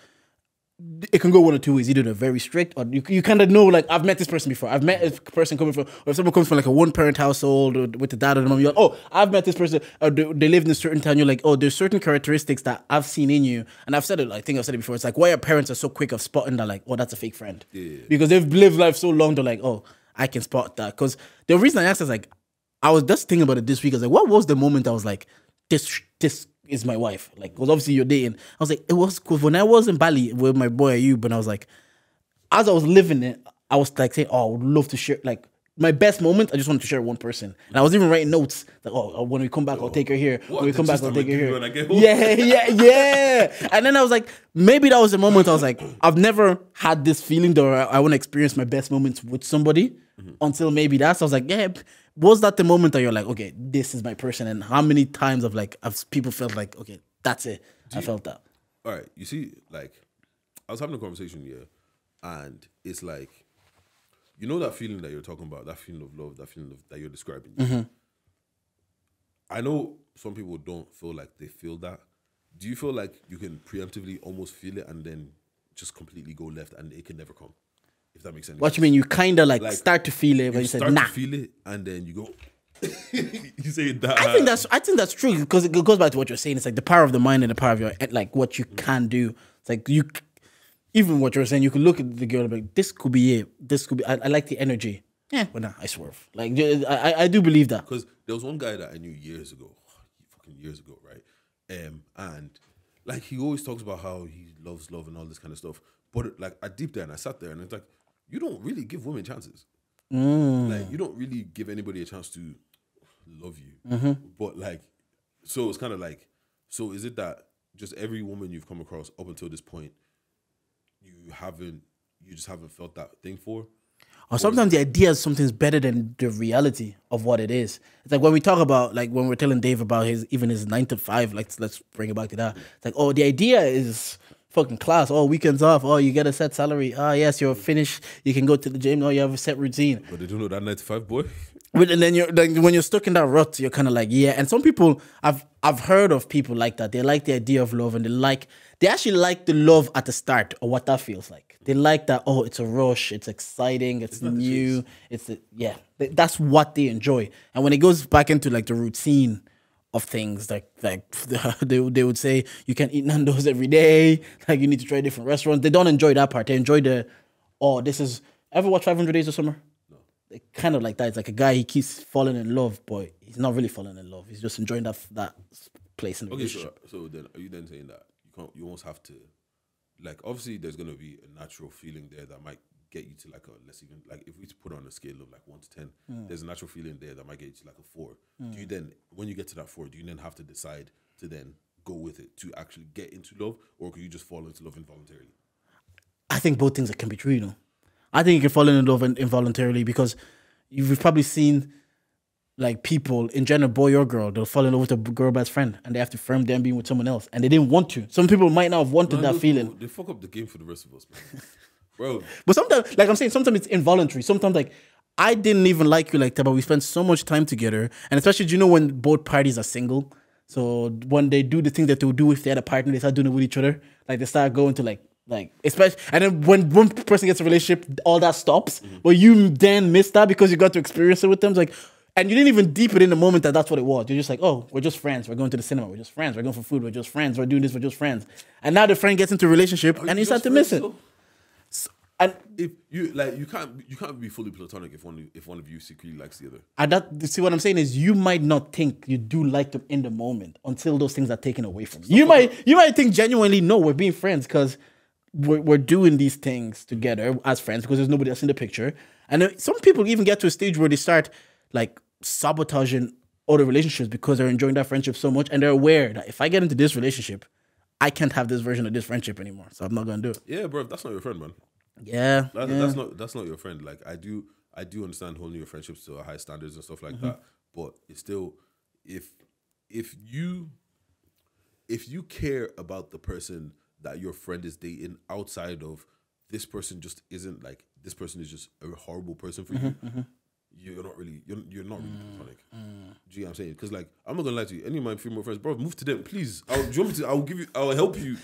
it can go one or two ways. Either they're very strict, or you kind of know, like, I've met this person before. I've met a person coming from, or if someone comes from like a 1-parent household or with the dad and the mom, you're like, oh, I've met this person. Or they live in a certain town. You're like, oh, there's certain characteristics that I've seen in you. And I've said it, I think I've said it before. It's like why your parents are so quick of spotting that, like, oh, that's a fake friend. Yeah. Because they've lived life so long, they're like, oh, I can spot that. Because the reason I asked is like, I was just thinking about it this week. I was like, what was the moment I was like, this is my wife? Like, because obviously you're dating. I was like, it was cool. When I was in Bali with my boy Ayub, and I was like, as I was living it, I was like saying, oh, I would love to share, like, my best moment, I just wanted to share one person. And I was even writing notes, like, oh, when we come back, I'll take her here. When we come back, I'll take her here. Yeah. And then I was like, maybe that was the moment I was like, I've never had this feeling that I want to experience my best moments with somebody until maybe that. So I was like, yeah, was that the moment that you're like, okay, this is my person? And how many times have people felt like, okay, that's it. I felt that. All right, you see, like, I was having a conversation here, and it's like, you know that feeling that you're talking about, that feeling of love, that feeling that you're describing. I know some people don't feel like they feel that. Do you feel like you can preemptively almost feel it and then just completely go left and it can never come? If that makes sense. What you mean? You kind of like start to feel it, but you said, nah. To feel it and then you go... you say that. I think that's true because it goes back to what you're saying. It's like the power of the mind and the power of your, like, what you can do. It's like you... Even what you're saying, you could look at the girl and be like, this could be it. This could be... I like the energy. Yeah, but nah, I swerve. Like, I do believe that. Because there was one guy that I knew years ago, right? And, like, he always talks about how he loves love and all this kind of stuff. But, like, I deep there and I sat there and it's like, you don't really give women chances. Like, you don't really give anybody a chance to love you. But, like, so it's kind of like, so is it that just every woman you've come across up until this point, you just haven't felt that thing for? Or sometimes the idea is something's better than the reality of what it is. It's like when we talk about, like, when we're telling Dave about his 9 to 5, like, let's bring it back to that. It's like, oh, the idea is fucking class. Oh, weekends off. Oh, you get a set salary. Oh, yes, you're finished. You can go to the gym. Oh, you have a set routine. But they don't know that 9 to 5, boy. And then you're like, when you're stuck in that rut, you're kind of like, yeah. And some people, I've heard of people like that. They like the idea of love, and they actually like the love at the start, or what that feels like. They like that. Oh, it's a rush. It's exciting. It's new. That's what they enjoy. And when it goes back into like the routine of things, like they would say you can eat Nando's every day. Like, you need to try different restaurants. They don't enjoy that part. They enjoy ever watch 500 Days of Summer? No. Kind of like that. It's like a guy, he keeps falling in love, but he's not really falling in love. He's just enjoying that place in the relationship. So then are you then saying that you almost have to, like, obviously there's going to be a natural feeling there that might get you to like a, let's even like if we put on a scale of like 1 to 10, there's a natural feeling there that might get you to like a 4. Do you then, when you get to that 4, do you then have to decide to then go with it to actually get into love, or can you just fall into love involuntarily? I think both things can be true, you know. I think you can fall in love involuntarily because you've probably seen like people in general, boy or girl, they'll fall in love with a girl best friend and they have to firm them being with someone else and they didn't want to. Some people might not have wanted that feeling. They fuck up the game for the rest of us, man. Bro. But sometimes, like I'm saying, sometimes it's involuntary. Sometimes like I didn't even like you like that, but we spent so much time together. And especially, you know, when both parties are single. So when they do the things that they would do if they had a partner, they start doing it with each other. Like they start going to like especially, and then when one person gets a relationship, all that stops. But you then miss that because you got to experience it with them. It's like, and you didn't even deep it in the moment that that's what it was. You're just like, oh, we're just friends. We're going to the cinema. We're just friends. We're going for food. We're just friends. We're doing this. We're just friends. And now the friend gets into a relationship and you start to miss it. So, and if you like, you can't be fully platonic if one of you secretly likes the other. And that, see what I'm saying is you might not think you do like them in the moment until those things are taken away from you. You might think genuinely, no, we're being friends because we're doing these things together as friends because there's nobody else in the picture. And some people even get to a stage where they start like sabotaging other relationships because they're enjoying that friendship so much and they're aware that if I get into this relationship, I can't have this version of this friendship anymore. So I'm not gonna do it. Yeah, bro, that's not your friend, man. Yeah, that's not your friend. Like I do understand holding your friendships to high standards and stuff like that. But it's still, if you care about the person that your friend is dating outside of this person just isn't like, this person is just a horrible person for you. You're not really platonic. Do you know what I'm saying? Because like, I'm not gonna lie to you. Any of my female friends, bro, move to them, please. Do you want me to? I'll help you.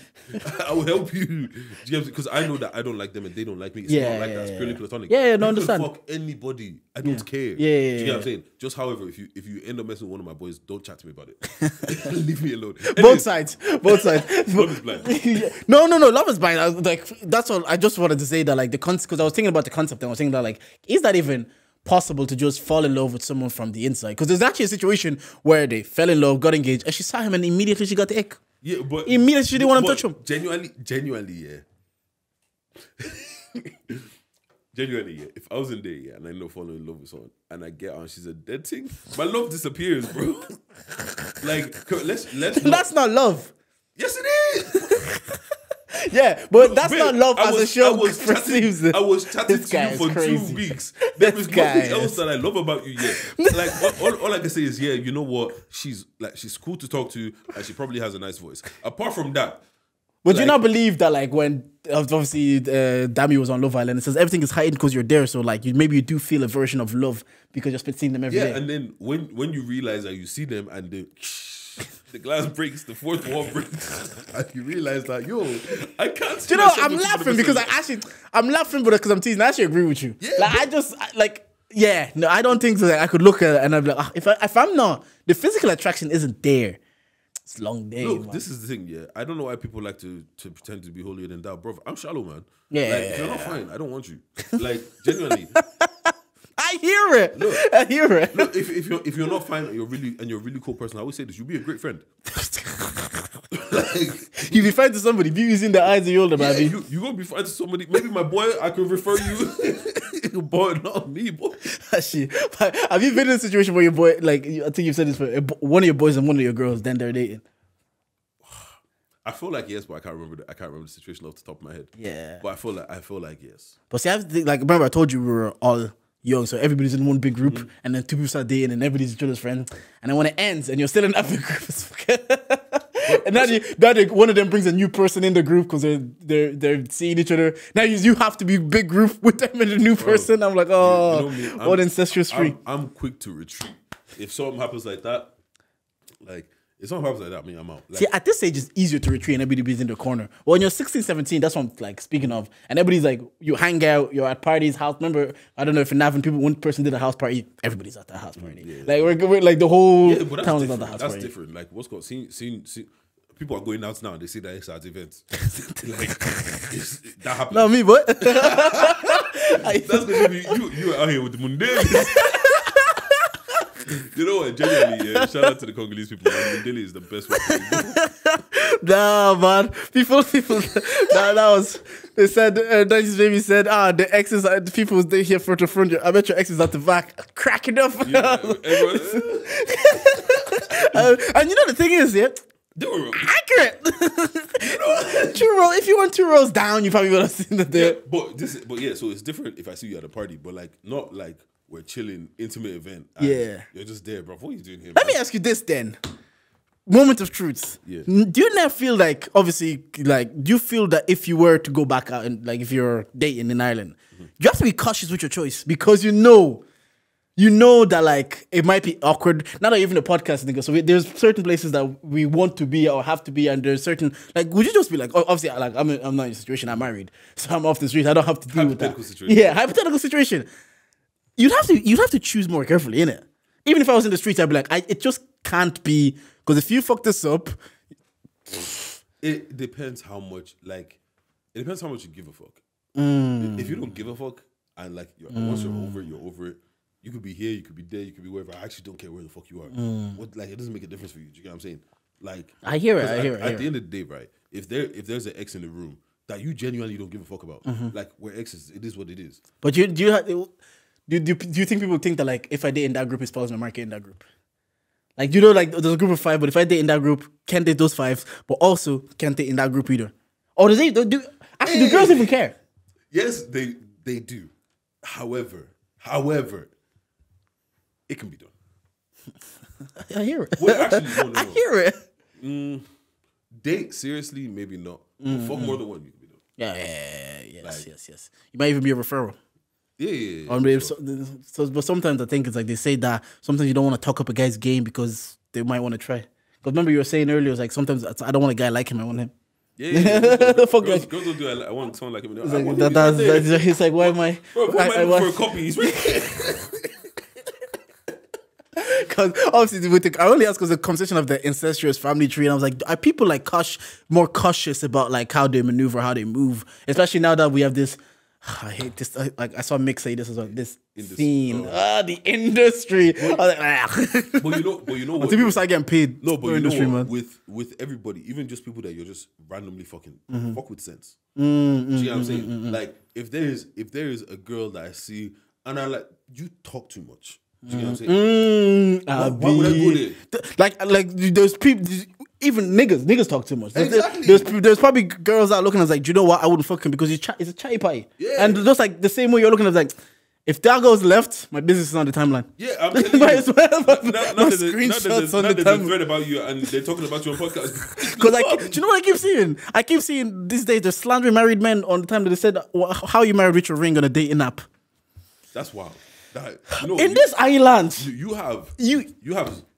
I will help you. Because I know that I don't like them and they don't like me. It's not like that. It's purely platonic. Yeah, no, understand. Fuck anybody. I don't care. Do you know what I'm saying? Just however, if you end up messing with one of my boys, don't chat to me about it. Leave me alone. Both sides. Love is blind. No. Love is blind. Like that's all. I just wanted to say that like the concept, because I was thinking about the concept and I was thinking that like, is that even possible to just fall in love with someone from the inside? Because there's actually a situation where they fell in love, got engaged, and she saw him and immediately she got the ick. Yeah, but immediately she didn't want to touch him. Genuinely, yeah. Genuinely, yeah. If I was in there, yeah, and I know falling in love with someone, and I get on, she's a dead thing, my love disappears, bro. Like, let's. That's not love. Yes, it is. Yeah, but that's not love as a show perceives it. I was chatting to you for crazy. 2 weeks. There is nothing else that I love about you yet. Like all I can say is, yeah, you know what? She's cool to talk to, and she probably has a nice voice. Apart from that, but you not believe that like when obviously Demi was on Love Island, it says everything is heightened because you're there. So like maybe you do feel a version of love because you've been seeing them every day. Yeah, and then when you realize that you see them and the glass breaks, the fourth wall breaks, and you realize that, yo, I can't. Do you know, I'm laughing because I'm laughing because I'm teasing. I actually agree with you. Yeah, no, I don't think so. Like, I could look at it and I'd be like, if I'm not, the physical attraction isn't there. It's a long day. Look, man. This is the thing, yeah. I don't know why people like to pretend to be holier than thou, bro. I'm shallow, man. Yeah, like, if you're not fine, I don't want you. Like, genuinely. I hear it. Look, I hear it. Look, if you're not fine and you're a really cool person, I always say this: you'll be a great friend. Like, you be friends to somebody, be using the eyes of the older man. You gonna be friends to somebody. Maybe my boy, I could refer you, but not me, boy. Actually, have you been in a situation where your boy, like I think you've said this, for one of your boys and one of your girls, then they're dating? I feel like yes, but I can't remember the situation off the top of my head. Yeah, but I feel like yes. But see, remember I told you we were all young, so everybody's in one big group, and then 2 people start dating, and everybody's each other's friends, and then when it ends, and you're still in that big group, and now one of them brings a new person in the group because they're seeing each other. Now you have to be big group with them and the new person. I'm like, oh, you know what incestuous street. I'm quick to retreat if something happens like that. Like, if something happens like that, I mean, I'm out. Like, see, at this age, it's easier to retreat and everybody's in the corner. Well, when you're 16, 17, that's what I'm like speaking of. And everybody's like, you hang out, you're at parties, house. Remember, I don't know if in Navan, one person did a house party, everybody's at that house party. Yeah. Like, we're like the whole town is at the house party. That's different. Like, what's called, seen, people are going out now, they say that it's at events. Like, that happens. Not me, but. That's because you were out here with the Mundalis. You know what? Genuinely, yeah. Shout out to the Congolese people. Mundele is the best one. Nah, man. People. Nah, that was. They said, Dutch's baby said, the exes, the people was there here front to front. I bet your exes at the back, cracking up. Yeah, and you know the thing is, yeah, they were accurate. Two rows. If you went 2 rows down, you probably would have seen that there. But yeah, so it's different if I see you at a party, but like not like we're chilling, intimate event. Yeah, you're just there, bro. What are you doing here? Let me ask you this then. Moment of truth. Yeah. Do you never feel like, obviously, like, do you feel that if you were to go back out and like if you're dating in Ireland, you have to be cautious with your choice because you know that like it might be awkward. Not even a podcast nigga. So there's certain places that we want to be or have to be, and there's certain like would you just be like obviously like I'm not in a situation, I'm married, so I'm off the street. I don't have to deal with that. Situation. Yeah, hypothetical situation. You'd have to choose more carefully, innit? Even if I was in the streets, I'd be like, it just can't be because if you fuck this up, it depends how much you give a fuck. If you don't give a fuck and like once you're over it. You could be here, you could be there, you could be wherever. I actually don't care where the fuck you are. Like it doesn't make a difference for you. Do you get what I'm saying? Like I hear it. At the end of the day, right? If there's an ex in the room that you genuinely don't give a fuck about, like we're exes, it is what it is. But do you think people think that like if I date in that group, it's possible I might get in that group? Like you know, like there's a group of 5, but if I date in that group, can't date those 5, but also can't date in that group either. Or do girls even care? Yes, they do. However. It can be done. I hear it. Well, actually, no. I hear it. Date seriously, maybe not. But fuck more than one, you can be done. Yes. You might even be a referral. Yeah. Sure. But sometimes I think it's like they say that sometimes you don't want to talk up a guy's game because they might want to try. Because remember you were saying earlier, it was like sometimes I don't want a guy like him, I want him. Yeah. Girls don't do it. I want someone like him. He's like, why am I? Bro, who am I for a copy? He's right. Because obviously, I only asked because the conversation of the incestuous family tree, and I was like, are people like more cautious about like how they maneuver, how they move, especially now that we have this. I hate this. Like I saw Mick say this as well. This scene, the industry. But you know what? Until people start getting paid. No, but you know industry, what? man. With everybody, even just people that you're just randomly fucking, fuck with sense. Do you know what I'm saying? Like if there is a girl that I see and I like, you talk too much. Do you know what I'm saying? Why would I go there? Like there's people, even niggas talk too much. Exactly. There's probably girls out looking at us like, do you know what? I wouldn't fuck him because it's a chatty pie. Yeah. And just like the same way you're looking at us like, if that goes left, my business is on the timeline. Yeah, I'm telling you. Might as well. Screenshots on the timeline. There's a thread about you and they're talking about you on podcast. Because do you know what I keep seeing? I keep seeing these days they're slandering married men on the time that they said, how you married Richard Ring on a dating app. That's wild. This island, you have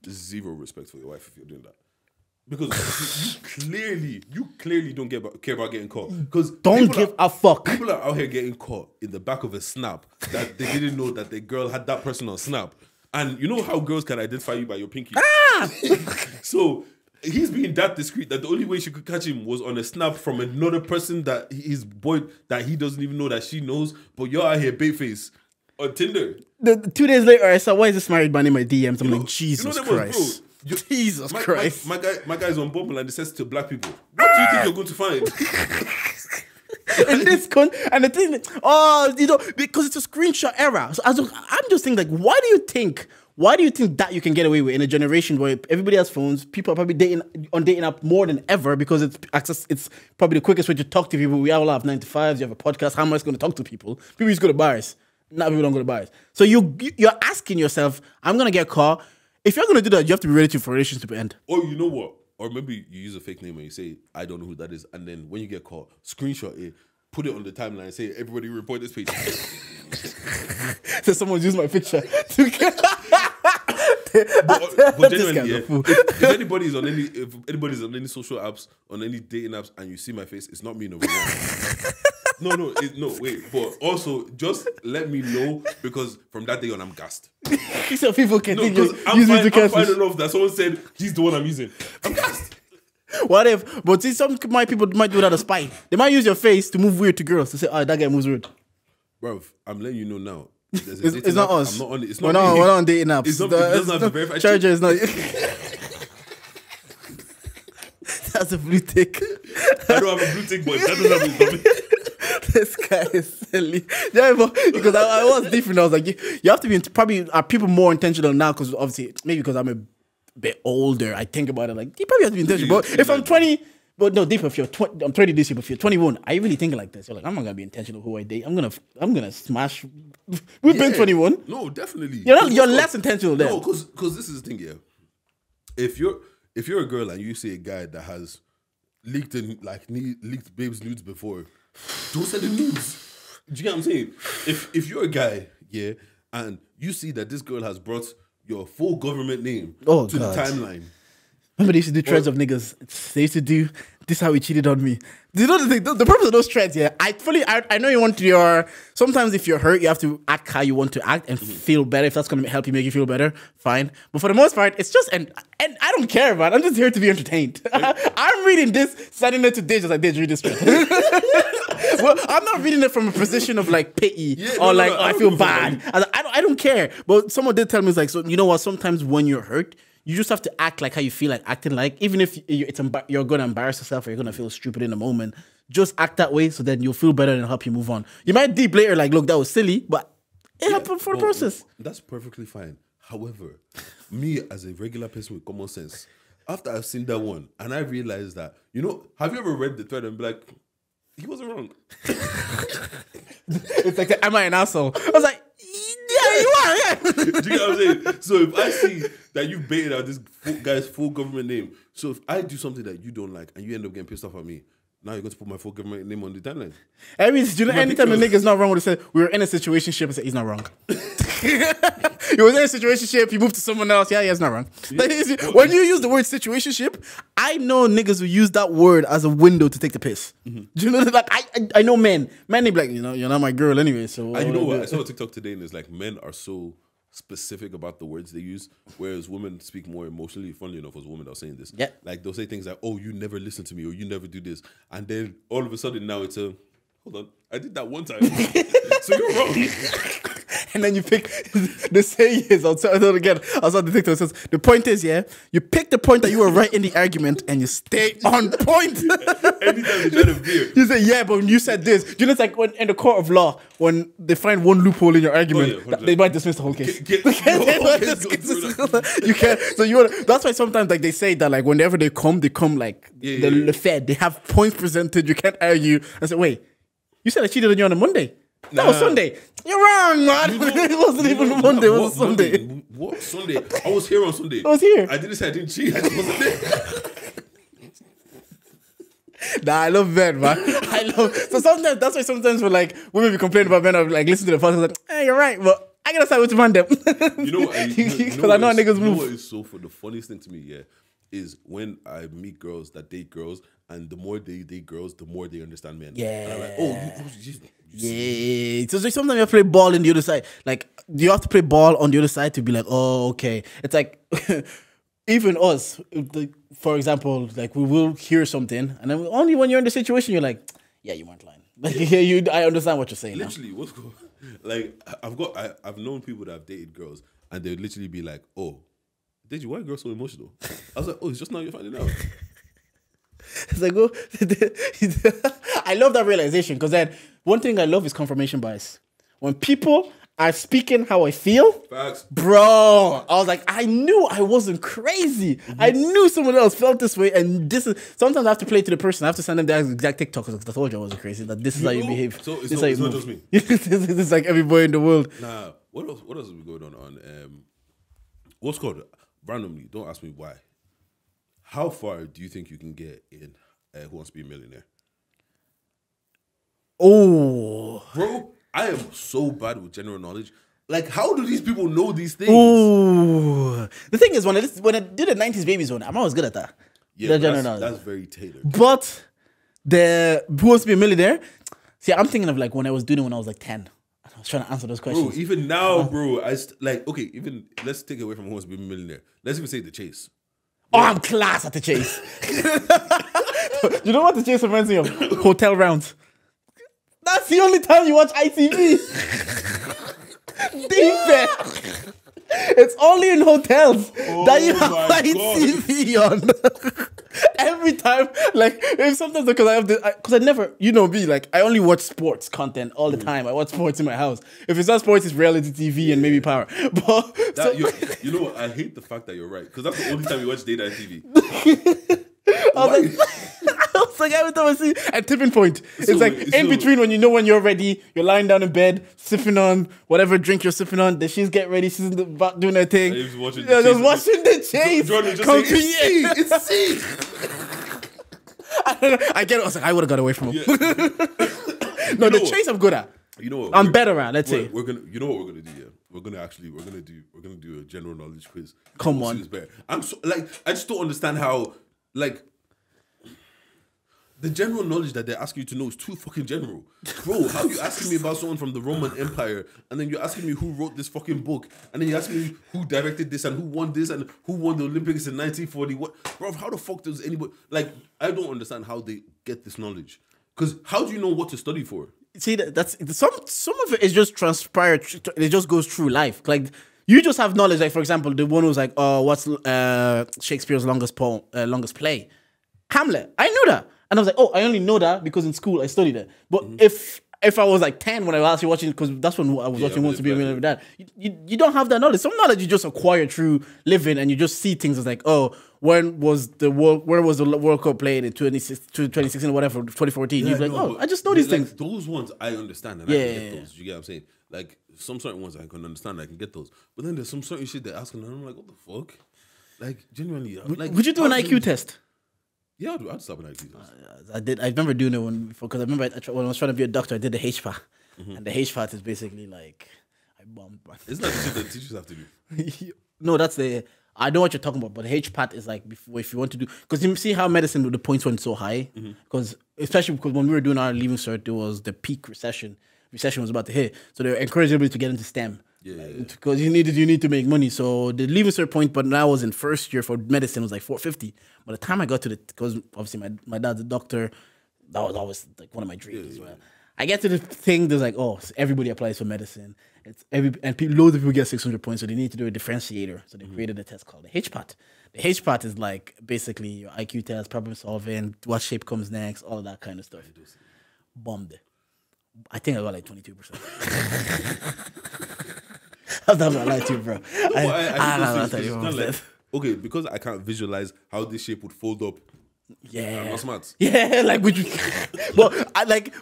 zero respect for your wife if you're doing that, because you clearly don't care about getting caught. Because don't give a fuck. People are out here getting caught in the back of a snap that they didn't know that the girl had that person on Snap, and you know how girls can identify you by your pinky. So he's being that discreet that the only way she could catch him was on a snap from another person that his boy that he doesn't even know that she knows, but you're out here baitface on Tinder. 2 days later, I saw, why is this married man in my DMs? I'm like, Jesus Christ. Jesus Christ. My guy's on Bumble and it says to black people, what do you think you're going to find? In this and the thing, because it's a screenshot era. So I'm just thinking, like, why do you think that you can get away with in a generation where everybody has phones, people are probably dating app more than ever because it's probably the quickest way to talk to people. We all have 9 to 5s, you have a podcast, how am I going to talk to people? People just go to bars. Now people don't go to bars. So you're asking yourself, I'm gonna get caught. If you're gonna do that, you have to be ready for relations to end. Or you know what? Or maybe you use a fake name and you say, I don't know who that is, and then when you get caught, screenshot it, put it on the timeline and say, everybody report this page. So someone's used my picture. But genuinely, if anybody's on any social apps, on any dating apps, and you see my face, it's not me, no. No, wait. But also, just let me know, because from that day on, I'm gassed. So people can think I'm fine enough that someone said he's the one I'm using. I'm gassed. What if? But see, people might do that as spy. They might use your face to move weird to girls to say, "Oh, that guy moves weird." Bro, I'm letting you know now. It's not us. I'm not on it. It's we're not not on dating apps. It doesn't have the verified charger is not. has a blue tick. I don't have a blue tick, but that doesn't have a blue. This guy is silly. Yeah, but because I was different. I was like, you have to be probably are people more intentional now because obviously maybe because I'm a bit older. I think about it like you probably have to be intentional. But if I'm 20, but no, deep. If you're 20, I'm 30 this year. But if you're 21, I really think like this. You're like, I'm not gonna be intentional who I date. I'm gonna smash. We've been 21. No, definitely. You're less intentional then. No, because this is the thing. Yeah, if you're a girl and you see a guy that has leaked babes nudes before, don't send the nudes. Do you get what I'm saying? If you're a guy, yeah, and you see that this girl has brought your full government name to the timeline. Remember they used to do threads of niggas. They used to do this is how he cheated on me. Do you know the thing? The purpose of those threads, yeah. I know you want to sometimes if you're hurt, you have to act how you want to act and feel better. If that's gonna help you make you feel better, fine. But for the most part, it's just and I don't care, man. I'm just here to be entertained. I'm reading this, sending it to Dej as I did read this thread. Well, I'm not reading it from a position of like pity I feel bad. I don't care. But someone did tell me it's like, so you know what? Sometimes when you're hurt, you just have to act like how you feel like acting like. Even if you're going to embarrass yourself or you're going to feel stupid in the moment, just act that way so then you'll feel better and help you move on. You might deep later like, look, that was silly, but it happened for the process. That's perfectly fine. However, me as a regular person with common sense, after I've seen that one and I realized that, have you ever read the thread and be like, he wasn't wrong? It's like, am I an asshole? I was like, yeah, you are, yeah. Do you get what I'm saying? So if I see that you baited out this guy's full government name, so if I do something that you don't like and you end up getting pissed off at me, now you're going to put my full government name on the timeline. Anytime a nigga's not wrong, would have said, we were in a situationship and said, he's not wrong. He was in a situationship, he moved to someone else, yeah, it's not wrong. Yeah. When you use the word situationship, I know niggas who use that word as a window to take the piss. Do you know that? Like, I know men. Men, they be like, you're not my girl anyway, so. You know what? I saw a TikTok today and it's like, men are so specific about the words they use, whereas women speak more emotionally. Funnily enough, it was a woman that was saying this. Yeah. Like, they'll say things like, oh, you never listen to me, or you never do this. And then all of a sudden now it's a, hold on, I did that one time. So you're wrong. And then you pick the saying is, I'll tell it again. I saw the TikTok. It says, the point is, yeah, you pick the point that you were right in the argument and you stay on point. Anytime you try to veer. You say, yeah, but when you said this, you know, it's like when in the court of law, when they find one loophole in your argument, they might dismiss the whole case. You can't. So that's why sometimes like they say that like whenever they come like the Fed, they have points presented. You can't argue and say, wait, you said I cheated on you on a Monday. That was Sunday. You're wrong, man. It wasn't even Monday. It was a Sunday. What Sunday? I was here on Sunday. I was here. I didn't say I didn't cheat. I just wasn't there. Nah, I love men, man. So sometimes that's why sometimes when like women be complaining about men, I'm like listen to the podcast, like, hey, you're right, but I gotta side with man them. You know what? Because I know niggas move. You know what is so for the funniest thing to me, yeah, is when I meet girls that date girls, and the more they date girls, the more they understand men. Yeah. And I'm like, oh, yeah. So like, sometimes you have to play ball on the other side. Like, you have to play ball on the other side to be like, oh, okay. It's like, even us, for example, like we will hear something, and then only when you're in the situation, you're like, yeah, you weren't lying. Like, I understand what you're saying. Literally, what's going? Like, I've known people that have dated girls, and they'd literally be like, oh, did you? Why are girls so emotional? I was like, oh, it's just now you're finding out. It's like, oh, I love that realization because then one thing I love is confirmation bias. When people are speaking how I feel, facts, bro, I was like, I knew I wasn't crazy. Mm-hmm. I knew someone else felt this way, and this is sometimes I have to play to the person. I have to send them the exact TikTok because I told you I wasn't crazy. That this is how you behave. So it's not just me. This is like every boy in the world. Nah, what else is going on? What's called randomly? Don't ask me why. How far do you think you can get in Who Wants to Be a Millionaire? Oh, bro, I am so bad with general knowledge. Like, how do these people know these things? Ooh. The thing is, when I did the 90s Babies one, I'm always good at that. Yeah, that's very tailored. But the Who Wants to Be a Millionaire, see, I'm thinking of like when I was doing it when I was like 10. I was trying to answer those questions. Bro, even now, bro, okay, even let's take it away from Who Wants to Be a Millionaire. Let's even say The Chase. Oh, I'm class at The Chase. You know what The Chase reminds me of? Hotel Rounds. That's the only time you watch ITV. It's only in hotels that you have ITV on. every time, like, if sometimes because I have the, because I never, you know me, like, I only watch sports content all the time. I watch sports in my house. If it's not sports, it's reality TV and maybe Power. But That, you know what? I hate the fact that you're right because that's the only time you watch daytime TV. I was like, every time I see a tipping point, it's like in between when you know when you're ready, you're lying down in bed, sipping on whatever drink you're sipping on. The she's get ready, she's in the back doing her thing. Just watching just watching the chase. Jordan just saying, it's C. I get it. I was like, I would have got away from him. Yeah. No, the chase I'm good at. You know what? I'm better at. Let's say we're gonna. You know what we're gonna do? Yeah, we're gonna do a general knowledge quiz. Come on. I'm so, like, I just don't understand how, like, the general knowledge that they're asking you to know is too fucking general. Bro, how are you asking me about someone from the Roman Empire and then you're asking me who wrote this fucking book and then you're asking me who directed this and who won this and who won the Olympics in 1940? What, bro, how the fuck does anybody, like, I don't understand how they get this knowledge. Because how do you know what to study for? See, that's some of it is just transpired. It just goes through life. Like, you just have knowledge. Like, for example, the one who's like, "Oh, what's Shakespeare's longest play?" Hamlet. I knew that, and I was like, "Oh, I only know that because in school I studied it." But if I was like 10 when I was actually watching, because that's when I was watching Wants to Be a Millionaire with Dad, you don't have that knowledge. Some knowledge you just acquire through living, and you just see things as like, oh, where was the World Cup played in 2016 or whatever, 2014? Yeah, You're like, no, oh, I just know these things. Those ones I understand and I can get those. You get what I'm saying? Like, some certain ones I can understand, I can get those. But then there's some certain shit they're asking, and I'm like, what the fuck? Like, genuinely, like, would you do an IQ test? Yeah, I'd stop an IQ test. I did. I remember doing it one before because I remember when I was trying to be a doctor, I did the HPAT, and the HPAT is basically like I bombed. Isn't that the shit that teachers have to do? No, that's the. I know what you're talking about, but the HPAT is like before, if you want to do, because you see how medicine the points went so high, because especially because when we were doing our leaving cert, there was the peak recession. Recession was about to hit, so they were encouraging everybody to get into STEM. Because you need to make money. So the leaving cert point, but now I was in first year for medicine, was like 450. By the time I got to because obviously my dad's a doctor, that was always like one of my dreams as well. I get to the thing, there's like, oh, so everybody applies for medicine. Loads of people get 600 points, so they need to do a differentiator. So they created a test called the HPAT. The HPAT is like basically your IQ test, problem solving, what shape comes next, all of that kind of stuff. Bombed it. I think I got like 22%. I'm not gonna lie to you, bro. Okay, because I can't visualize how this shape would fold up. Yeah, I'm not smart. Yeah, like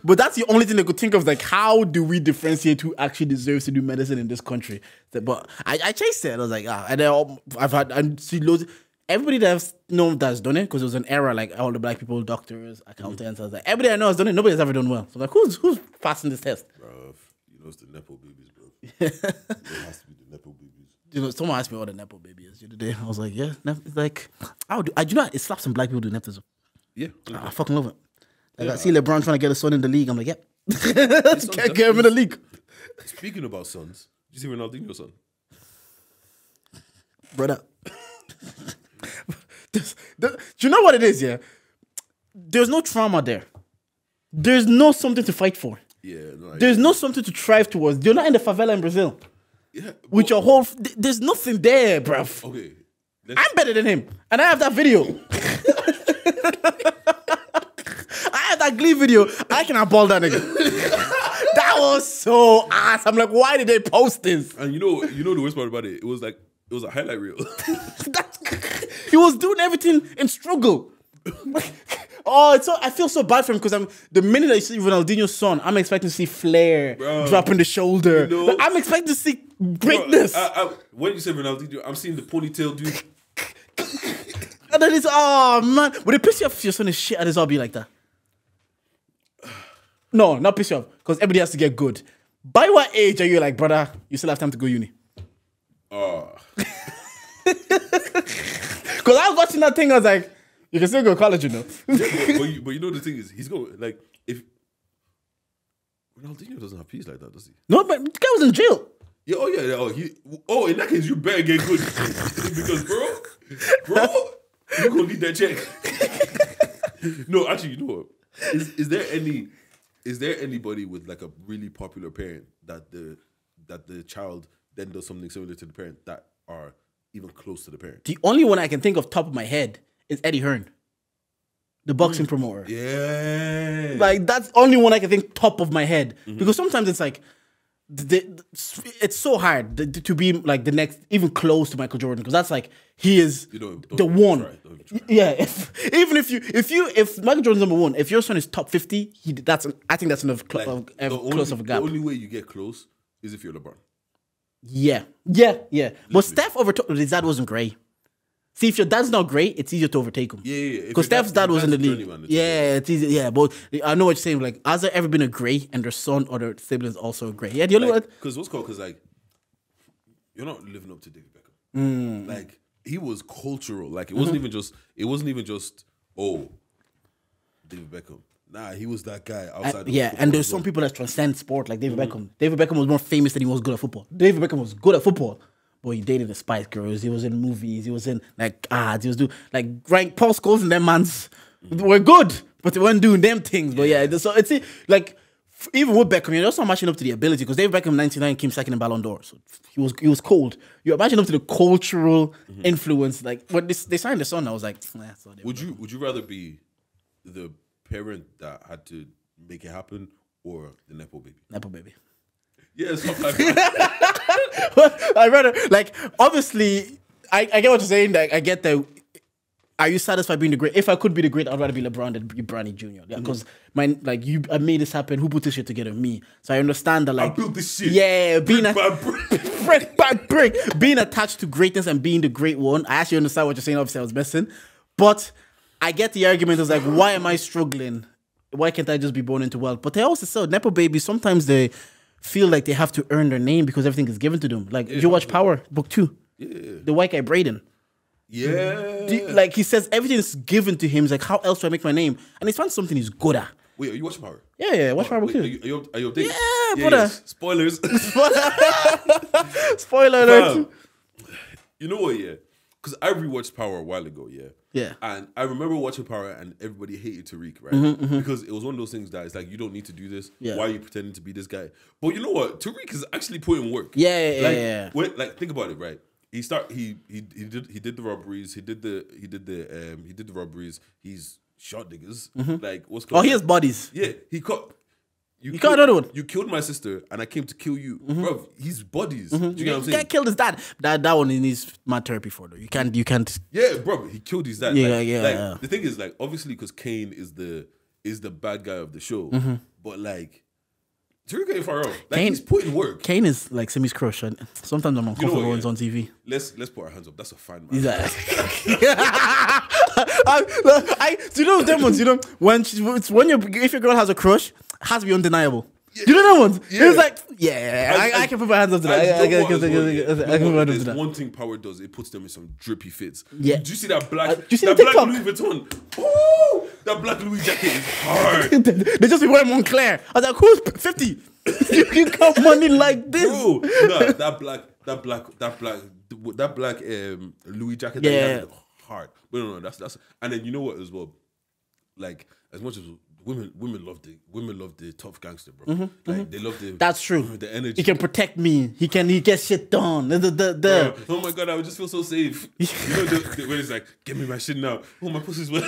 but that's the only thing I could think of. Like, how do we differentiate who actually deserves to do medicine in this country? But I chased it. I was like, and then I see loads. Everybody that I've known that's done it, because it was an era like all the black people, doctors, accountants. I was like, everybody I know has done it. Nobody has ever done well. So I'm like, who's passing this test? Bro, you know it's the nepo babies, bro. It has to be the nepo babies. You know, someone asked me what a nepo baby is the other day. I was like, yeah, it's like I do not. It slaps some black people do nepotism. Yeah, I fucking love it. Like, I see LeBron trying to get his son in the league. I'm like, yep, can't get him in the league. Speaking about sons, did you see Ronaldinho's son? Brother. Do you know what it is? Yeah, there's no trauma there. There's no something to fight for. Yeah, no, there's no something to strive towards. You're not in the favela in Brazil. Yeah, with your whole, there's nothing there, bruv. Okay, I'm better than him, and I have that video. I have that Glee video. I cannot ball that nigga. That was so ass. I'm like, why did they post this? And you know the worst part about it? It was a highlight reel. He was doing everything in struggle. Oh, I feel so bad for him because the minute I see Ronaldinho's son, I'm expecting to see flair dropping the shoulder. You know, I'm expecting to see greatness. Bro, when you say Ronaldinho, I'm seeing the ponytail dude. And then it's, oh man, would it piss you off if your son is shit at his hobby like that? No, not piss you off, because everybody has to get good. By what age are you like, brother, you still have time to go uni? Because I was watching that thing, I was like, you can still go to college, you know. Yeah, but you know the thing is, he's going, like, if Ronaldinho doesn't have peace like that, does he? No, but the guy was in jail. Yeah, in that case, you better get good. Because, bro, you gonna need that check. No, actually, you know what? Is there anybody with like a really popular parent that the child then does something similar to the parent that are even close to the parent? The only one I can think of top of my head is Eddie Hearn. the boxing promoter. Yeah. Like, that's the only one I can think top of my head. Because sometimes it's like, it's so hard to be like the next, even close to Michael Jordan, because that's like, he is Don't the one. try, don't even try. Yeah, if Michael Jordan's number one, if your son is top 50, I think that's enough close of a gap. The only way you get close is if you're LeBron. Yeah. But Steph overtook his dad wasn't great. See, if your dad's not great, it's easier to overtake him. Yeah. Because Steph's dad was in the league. Journeyman, It's easy. Yeah, but I know what you're saying. Like, has there ever been a great and their son or their siblings also a great? Yeah, the only one. Because what's called? Because like, you're not living up to David Beckham. Like, he was cultural. Like, it wasn't even just. It wasn't even just. Oh, David Beckham. Nah, he was that guy outside. And there's some people that transcend sport, like David Beckham. David Beckham was more famous than he was good at football. David Beckham was good at football. But he dated the Spice Girls. He was in movies. He was in like ads. He was doing like rank Paul Scholes and them mans were good, but they weren't doing them things. But yeah, so it's like even with Beckham, you're also matching up to the ability, because David Beckham '99 came second in Ballon d'Or, so he was cold. You're matching up to the cultural influence. Like when they signed the son, I was like, would you rather be the parent that had to make it happen or the nepo baby? Nepo baby. Yeah, it's not like I rather, like, obviously, I get what you're saying. Like, I get that. Are you satisfied being the great? If I could be the great, I'd rather be LeBron than be Bronny Jr. Yeah, because I made this happen. Who put this shit together? Me. So I understand that. Like, I built this shit. Yeah, brick by brick, being attached to greatness and being the great one. I actually understand what you're saying. Obviously, I was messing, but I get the argument. It's like, why am I struggling? Why can't I just be born into wealth? But they also say nepo babies. Sometimes they feel like they have to earn their name because everything is given to them. Like, you watch Power Book 2? Yeah. The white guy Braden. Yeah. Like, he says everything is given to him. He's like, how else do I make my name? And he's found something he's good at. Wait, are you watching Power? Yeah, watch Power Book 2. Are you updated? Yeah, brother. Yes. Spoilers. Spoiler alert. You know what, yeah? Because I rewatched Power a while ago, yeah? Yeah. And I remember watching Power and everybody hated Tariq, right? Because it was one of those things that it's like, you don't need to do this. Yeah. Why are you pretending to be this guy? But you know what? Tariq is actually putting work. Yeah. Like, think about it, right? He did the robberies. He did the robberies. He's shot niggas. Like, what's called? Oh, he has bodies. Yeah, he caught. You caught another one. You killed my sister, and I came to kill you, bro. He's bodies. Do you get what I'm You saying? can't kill his dad. That one he needs mad therapy for, though. You can't. Yeah, bro. He killed his dad. Yeah, like, yeah. The thing is, like, obviously, because Kane is the bad guy of the show, but like, Tariq ain't far off. Like, he's putting work. Kane is like Simi's crush, and sometimes I'm uncomfortable when he's on TV. Let's put our hands up. That's a fine man. He's like, do you know them ones? You know if your girl has a crush, it has to be undeniable. Do you know that one? Yeah. It's like, I can put my hands up to that. I can put my hands up to that. One thing Power does, it puts them in some drippy fits. Yeah. Do you see that black? Do you see that the black TikTok? Louis Vuitton? Ooh, that black Louis jacket is hard, They just be wearing Montclair. I was like, who's 50? You got money like this, bro. Nah, that black Louis jacket. That he has is hard. But no, that's. And then you know what as well? Like, as much as women love the tough gangster, bro. Like, they love the. That's true. The energy. He can protect me. He gets shit done. Bro, oh my god, I would just feel so safe. You know when it's like, give me my shit now. Oh, my pussy's wet.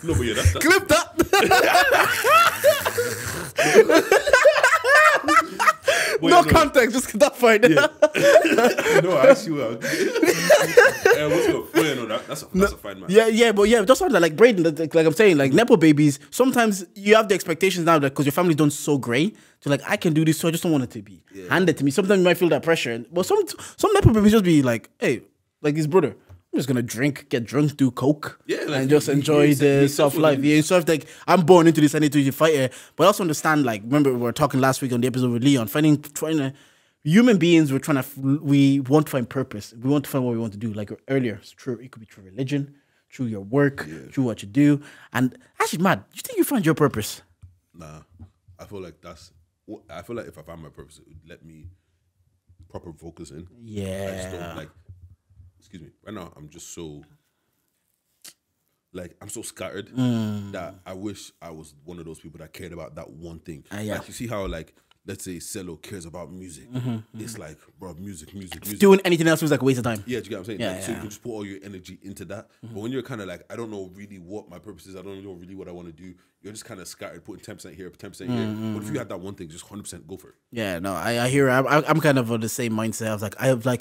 No, but yeah, that's Clip that. No context, just that part. Yeah. No, I actually will. What's up? Well, yeah, no, that's a fine man. But just something like Braden, like I'm saying, like nepo babies. Sometimes you have the expectations now that because your family's done so great, so like I can do this, so I just don't want it to be handed to me. Sometimes you might feel that pressure, but some nepo babies just be like, hey, like his brother. I'm just gonna get drunk, do coke, and just enjoy the soft life. Yeah, so if like I'm born into this, I need to fight it. But I also understand, like, remember we were talking last week on the episode with Leon, human beings. We want to find purpose. We want to find what we want to do. Like earlier, it's true. It could be through religion, through your work, through what you do. And actually, Matt, do you think you find your purpose? Nah, I feel like if I find my purpose, it would let me proper focus in. Yeah. I just don't like. Excuse me. Right now, I'm just so, like, I'm so scattered that I wish I was one of those people that cared about that one thing. Yeah. Like, you see how, like, let's say Cello cares about music. It's like, bro, music. Doing anything else feels like a waste of time. Yeah, do you get what I'm saying? Yeah, Like, so you can just put all your energy into that. But when you're kind of like, I don't know really what my purpose is, I don't know really what I want to do, you're just kind of scattered, putting 10% here, 10% here. But if you had that one thing, just 100% go for it. Yeah, no, I hear. I'm kind of on the same mindset.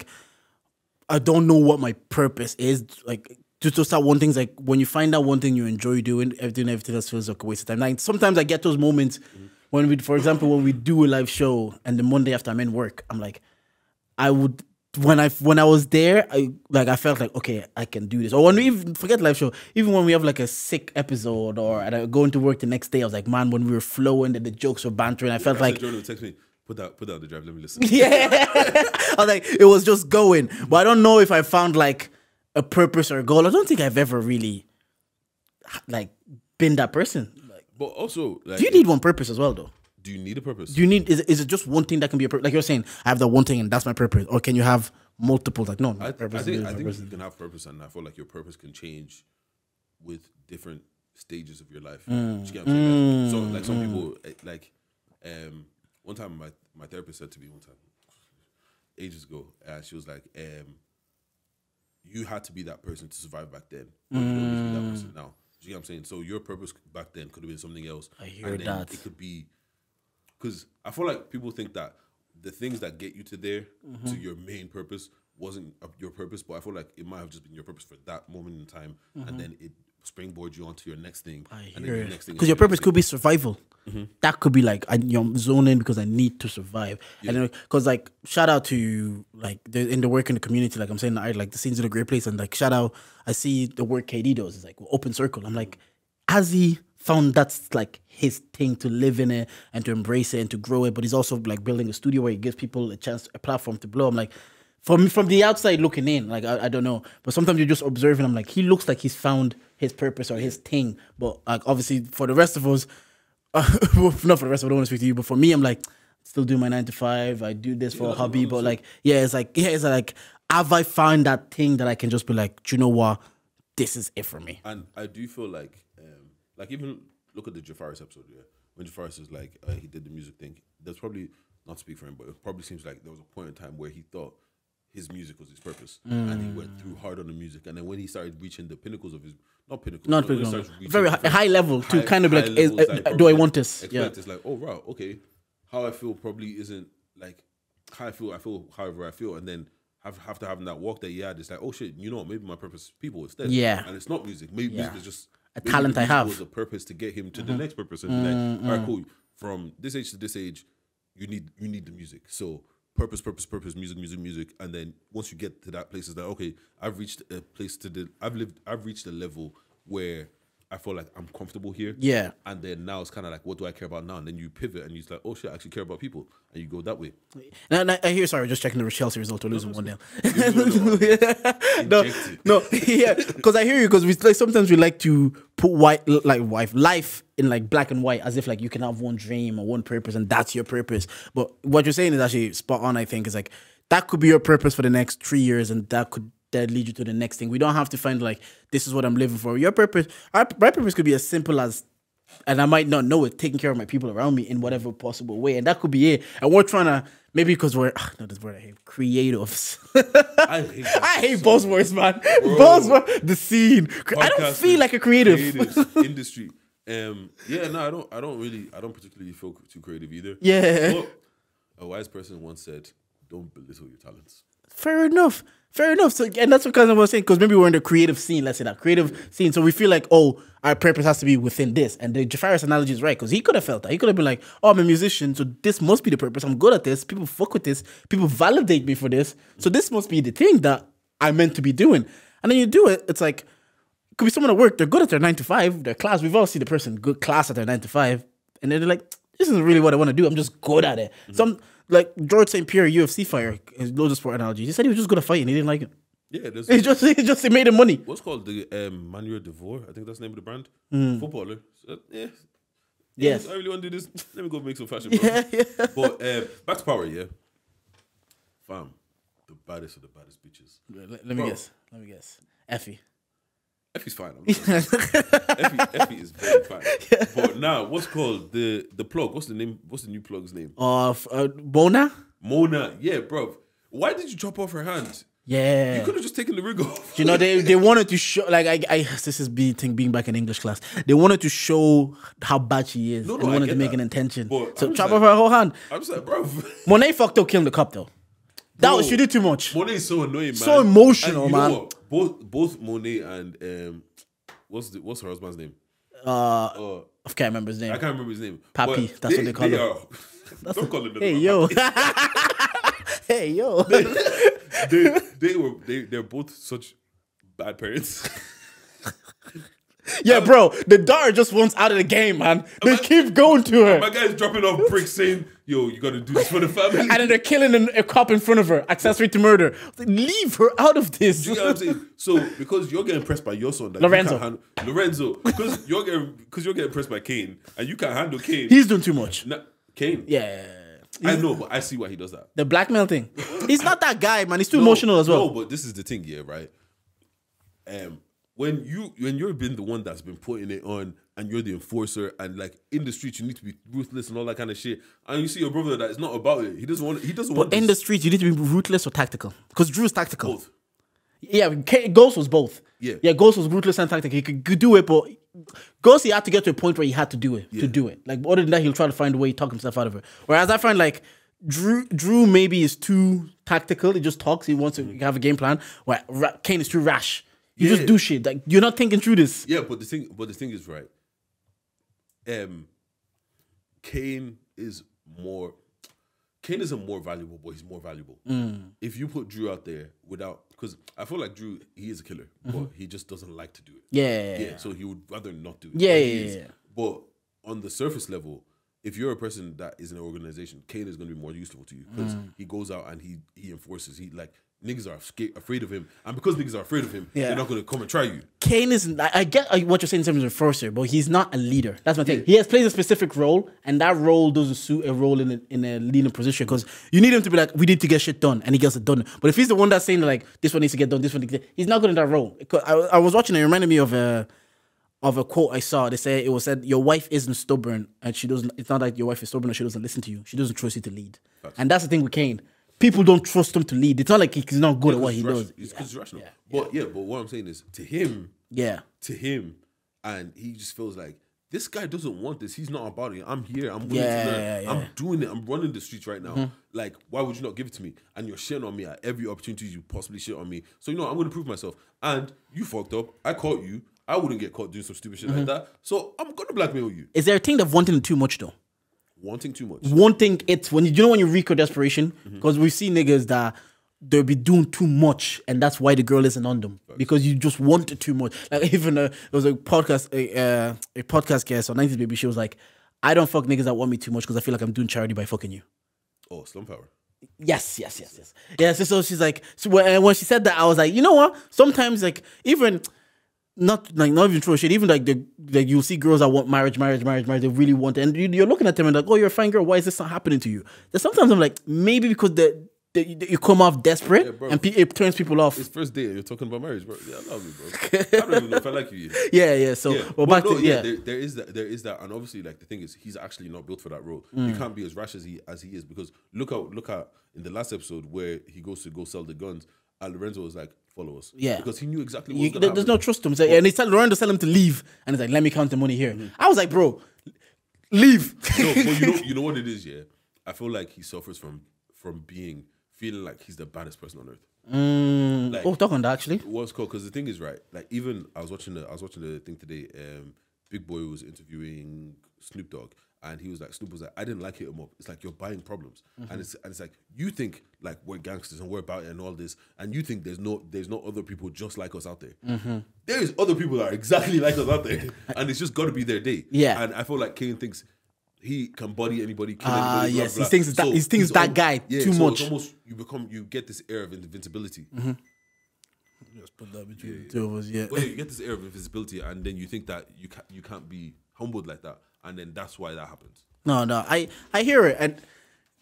I don't know what my purpose is. Like, just that one thing's like, when you find out one thing you enjoy doing, everything else feels like a waste of time. Like, sometimes I get those moments when for example, when we do a live show and the Monday after I'm in work, I'm like, when I was there, I felt like, okay, I can do this. Or when we even forget live show, even when we have like a sick episode or I go into work the next day, I was like, man, when we were flowing and the jokes were bantering, I felt like, Jordan text me, put out the drive, let me listen. yeah. I was like, it was just going. But I don't know if I found like a purpose or a goal. I don't think I've ever really like been that person. Like, but also, like, do you need one purpose as well, though? Do you need a purpose? Do you need? Is it just one thing that can be a purpose? Like you're saying, I have that one thing and that's my purpose, or can you have multiple? Like, no, I think you can have purpose, and I feel like your purpose can change with different stages of your life. Do you get what I'm saying? So, like, some people, like, one time my therapist said to me one time, ages ago, she was like, you had to be that person to survive back then. But you don't need to be that person now. Do you get what I'm saying? So your purpose back then could have been something else. I hear that. It could be, because I feel like people think that the things that get you to there, to your main purpose, wasn't your purpose, but I feel like it might have just been your purpose for that moment in time, and then it springboard you onto your next thing. I and hear then it. next thing. Because your purpose could be survival. That could be like, I'm zoning because I need to survive. Yeah. And because like, shout out to like in the work in the community, like I'm saying, I like the scenes in a great place, and like shout out, I see the work KD does. It's like open circle. I'm like, has he found that's like his thing to live in it and to embrace it and to grow it? But he's also like building a studio where he gives people a chance, a platform to blow. I'm like, from the outside looking in, like I don't know, but sometimes you're just observing. I'm like, he looks like he's found his purpose or his thing. But like obviously for the rest of us, not for the rest of us, I don't want to speak to you, but for me, I'm like, still do my 9 to 5. I do this for a hobby, but like, it's like, have I found that thing that I can just be like, do you know what? This is it for me. And I do feel like even look at the Jafaris episode, yeah. When Jafaris was like, he did the music thing, there's probably, not to speak for him, but it probably seems like there was a point in time where he thought his music was his purpose, and he went through hard on the music. And then when he started reaching the pinnacles of his, not very high level to kind of like, do I want this? Yeah, it's like, oh wow, okay, how I feel probably isn't like how I feel however I feel, and then after having that walk that he had, it's like, oh shit, you know what, maybe my purpose is people instead. Yeah, and it's not music. Maybe music is just a talent I have. Was a purpose to get him to the next purpose, and like, all right, cool. From this age to this age, you need the music. So purpose, music, and then once you get to that place, it's like, okay, I've reached a place I've reached a level where I feel like I'm comfortable here. Yeah. And then now it's kind of like, what do I care about now? And then you pivot and you're like, oh shit, I actually care about people. And you go that way. And I hear, sorry, just checking the Chelsea result. We're losing 1-0. No, yeah. Because I hear you, because we like sometimes we like to put life in like black and white, as if like you can have one dream or one purpose and that's your purpose. But what you're saying is actually spot on, I think. Is like, that could be your purpose for the next 3 years, and that could lead you to the next thing. We don't have to find like, this is what I'm living for. Your purpose, my purpose could be as simple as, and I might not know it, taking care of my people around me in whatever possible way. And that could be it. And we're trying to, maybe because we're, no, this word I hate, creatives. I hate buzzwords, man. Buzzword, the scene. I don't feel like a creative. Industry. No, I don't particularly feel too creative either. Yeah. But a wise person once said, don't belittle your talents. Fair enough. So, and that's what kind of was saying, because maybe we're in the creative scene, let's say that creative scene. So we feel like, oh, our purpose has to be within this. And the Jafaris analogy is right, because he could have felt that. He could have been like, oh, I'm a musician, so this must be the purpose. I'm good at this. People fuck with this. People validate me for this. So this must be the thing that I'm meant to be doing. And then you do it, it's like, it could be someone at work, they're good at their 9 to 5, their class. We've all seen the person good class at their 9 to 5. And then they're like, this isn't really what I want to do. I'm just good at it. Like George St. Pierre, UFC fighter, his loads of sport analogies. He said he was just good at fighting. He didn't like it. Yeah, he made him money. What's called the Manuel Devore? I think that's the name of the brand. Footballer. So, yes. I really want to do this. Let me go make some fashion. Bro. Yeah. But back to power, yeah. Fam, the baddest of the baddest bitches. Let me guess. Effie. Effie's fine. Effie is very fine. But now, what's called the plug? What's the name? What's the new plug's name? Mona. Mona. Yeah, bro. Why did you chop off her hand? Yeah, you could have just taken the rig off. You know, they wanted to show, like, this is being back in English class. They wanted to show how bad she is. And wanted to make an intention. So chop off her whole hand. I'm just like, bro. Monet fucked up killing the cop though. She did too much. Monet is so annoying, man. So emotional, man. Both Monet and what's her husband's name? I can't remember his name. I can't remember his name. Papi, that's what they call him. Don't call him. Hey yo. Hey yo. They're both such bad parents. Yeah, bro. The daughter just wants out of the game, man. They keep going to her. My guy's dropping off bricks saying, yo, you gotta do this for the family. And then they're killing a cop in front of her, accessory to murder. Leave her out of this. Do you get what I'm saying? So because you're getting pressed by your son, that Lorenzo, because you're getting pressed by Kane, and you can't handle Kane. He's doing too much. Kane? Yeah. I know, but I see why he does that. The blackmail thing. He's not that guy, man. He's too emotional as well. No, but this is the thing, yeah, right? When you're been the one that's been putting it on, and you're the enforcer, and like in the streets you need to be ruthless and all that kind of shit, and you see your brother that it's not about it. He doesn't want. But in the streets, you need to be ruthless or tactical, because Drew's tactical. Both. Yeah, Ghost was both. Yeah, Ghost was ruthless and tactical. He could do it, but Ghost, he had to get to a point where he had to do it to do it. Like other than that, he'll try to find a way to talk himself out of it. Whereas I find like Drew maybe is too tactical. He just talks. He wants to have a game plan. Where Kane is too rash. You just do shit. Like you're not thinking through this. Yeah, but the thing is right. Kane isn't more valuable, but he's more valuable. If you put Drew out there because I feel like Drew, he is a killer, but he just doesn't like to do it. Yeah. So he would rather not do it. Yeah. But on the surface level, if you're a person that is in an organization, Kane is going to be more useful to you because he goes out and he enforces. Niggas are afraid of him, and because niggas are afraid of him, they're not going to come and try you. Kane isn't. I get what you're saying in terms of enforcer, but he's not a leader. That's my thing. He plays a specific role, and that role doesn't suit a role in a leading position because you need him to be like, we need to get shit done, and he gets it done. But if he's the one that's saying like, this one needs to get done, this one needs to get, he's not good in that role. I was watching it reminded me of a quote I saw. They say it was said, your wife isn't stubborn, and she doesn't. It's not like your wife is stubborn and she doesn't listen to you. She doesn't trust you to lead, and that's the thing with Kane. People don't trust him to lead. It's not like he's not good at what he does. It's because he's rational. But what I'm saying is to him, and he just feels like this guy doesn't want this. He's not about it. I'm here. I'm willing to learn. I'm doing it. I'm running the streets right now. Like, why would you not give it to me? And you're shitting on me at every opportunity you possibly shit on me. So, I'm going to prove myself. And you fucked up. I caught you. I wouldn't get caught doing some stupid shit like that. So I'm going to blackmail you. Is there a thing of wanting it too much, though? Wanting too much. Wanting it when you reach your desperation, because we see niggas that they'll be doing too much, and that's why the girl isn't on them because you just want it too much. Like even there was a podcast guest on 90s Baby. She was like, "I don't fuck niggas that want me too much because I feel like I'm doing charity by fucking you." Oh, slum power. Yes. So she's like, when she said that, I was like, you know what? Sometimes like even. Not even true shit. Even like you'll see girls that want marriage. They really want it, and you're looking at them and like, oh, you're a fine girl. Why is this not happening to you? Then sometimes I'm like, maybe because you come off desperate and it turns people off. It's first date. You're talking about marriage, bro. Yeah, I love you, bro. I don't even know if I like you yet. Yeah. So, there is that, and obviously, like the thing is, he's actually not built for that role. You can't be as rash as he is because look at in the last episode where he goes to go sell the guns, and Lorenzo was like, follow us. Yeah. Because he knew exactly what was going to happen. There's no trust to him. And he told Lorenzo him to leave. And he's like, let me count the money here. I was like, bro, leave. No, but you know what it is, yeah? I feel like he suffers from feeling like he's the baddest person on earth. Talk on that, actually. What's called, because the thing is, right, like even I was watching the thing today, Big Boy was interviewing Snoop Dogg. And he was like, Snoop was like, I didn't like hit him up. It's like you're buying problems, and it's like you think like we're gangsters and we're about it and all this, and you think there's no other people just like us out there. There is other people that are exactly like us out there, and it's just got to be their day. Yeah. And I feel like Kane thinks he can body anybody, kill anybody. Yes, blah, he thinks that guy too much. It's almost you get this air of invincibility. Just put that between the two of us. Yeah. Well, you get this air of invincibility, and then you think that you can't be humbled like that. And then that's why that happens. No, I hear it. And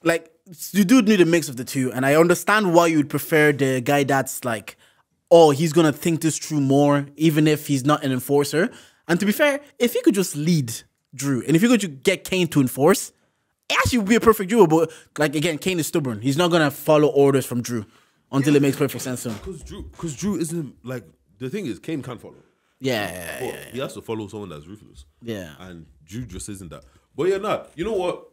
like, you do need a mix of the two. And I understand why you'd prefer the guy that's like oh, he's gonna think this through more, even if he's not an enforcer. And to be fair, if he could just lead Drew, and if he could get Kane to enforce, it actually would be a perfect duo. But like again, Kane is stubborn. He's not gonna follow orders from Drew until it makes perfect sense to him. Because Drew isn't like, the thing is, Kane can't follow. Yeah. He has to follow someone that's ruthless. Yeah. And Drew just isn't that. But yeah, nah, you know what?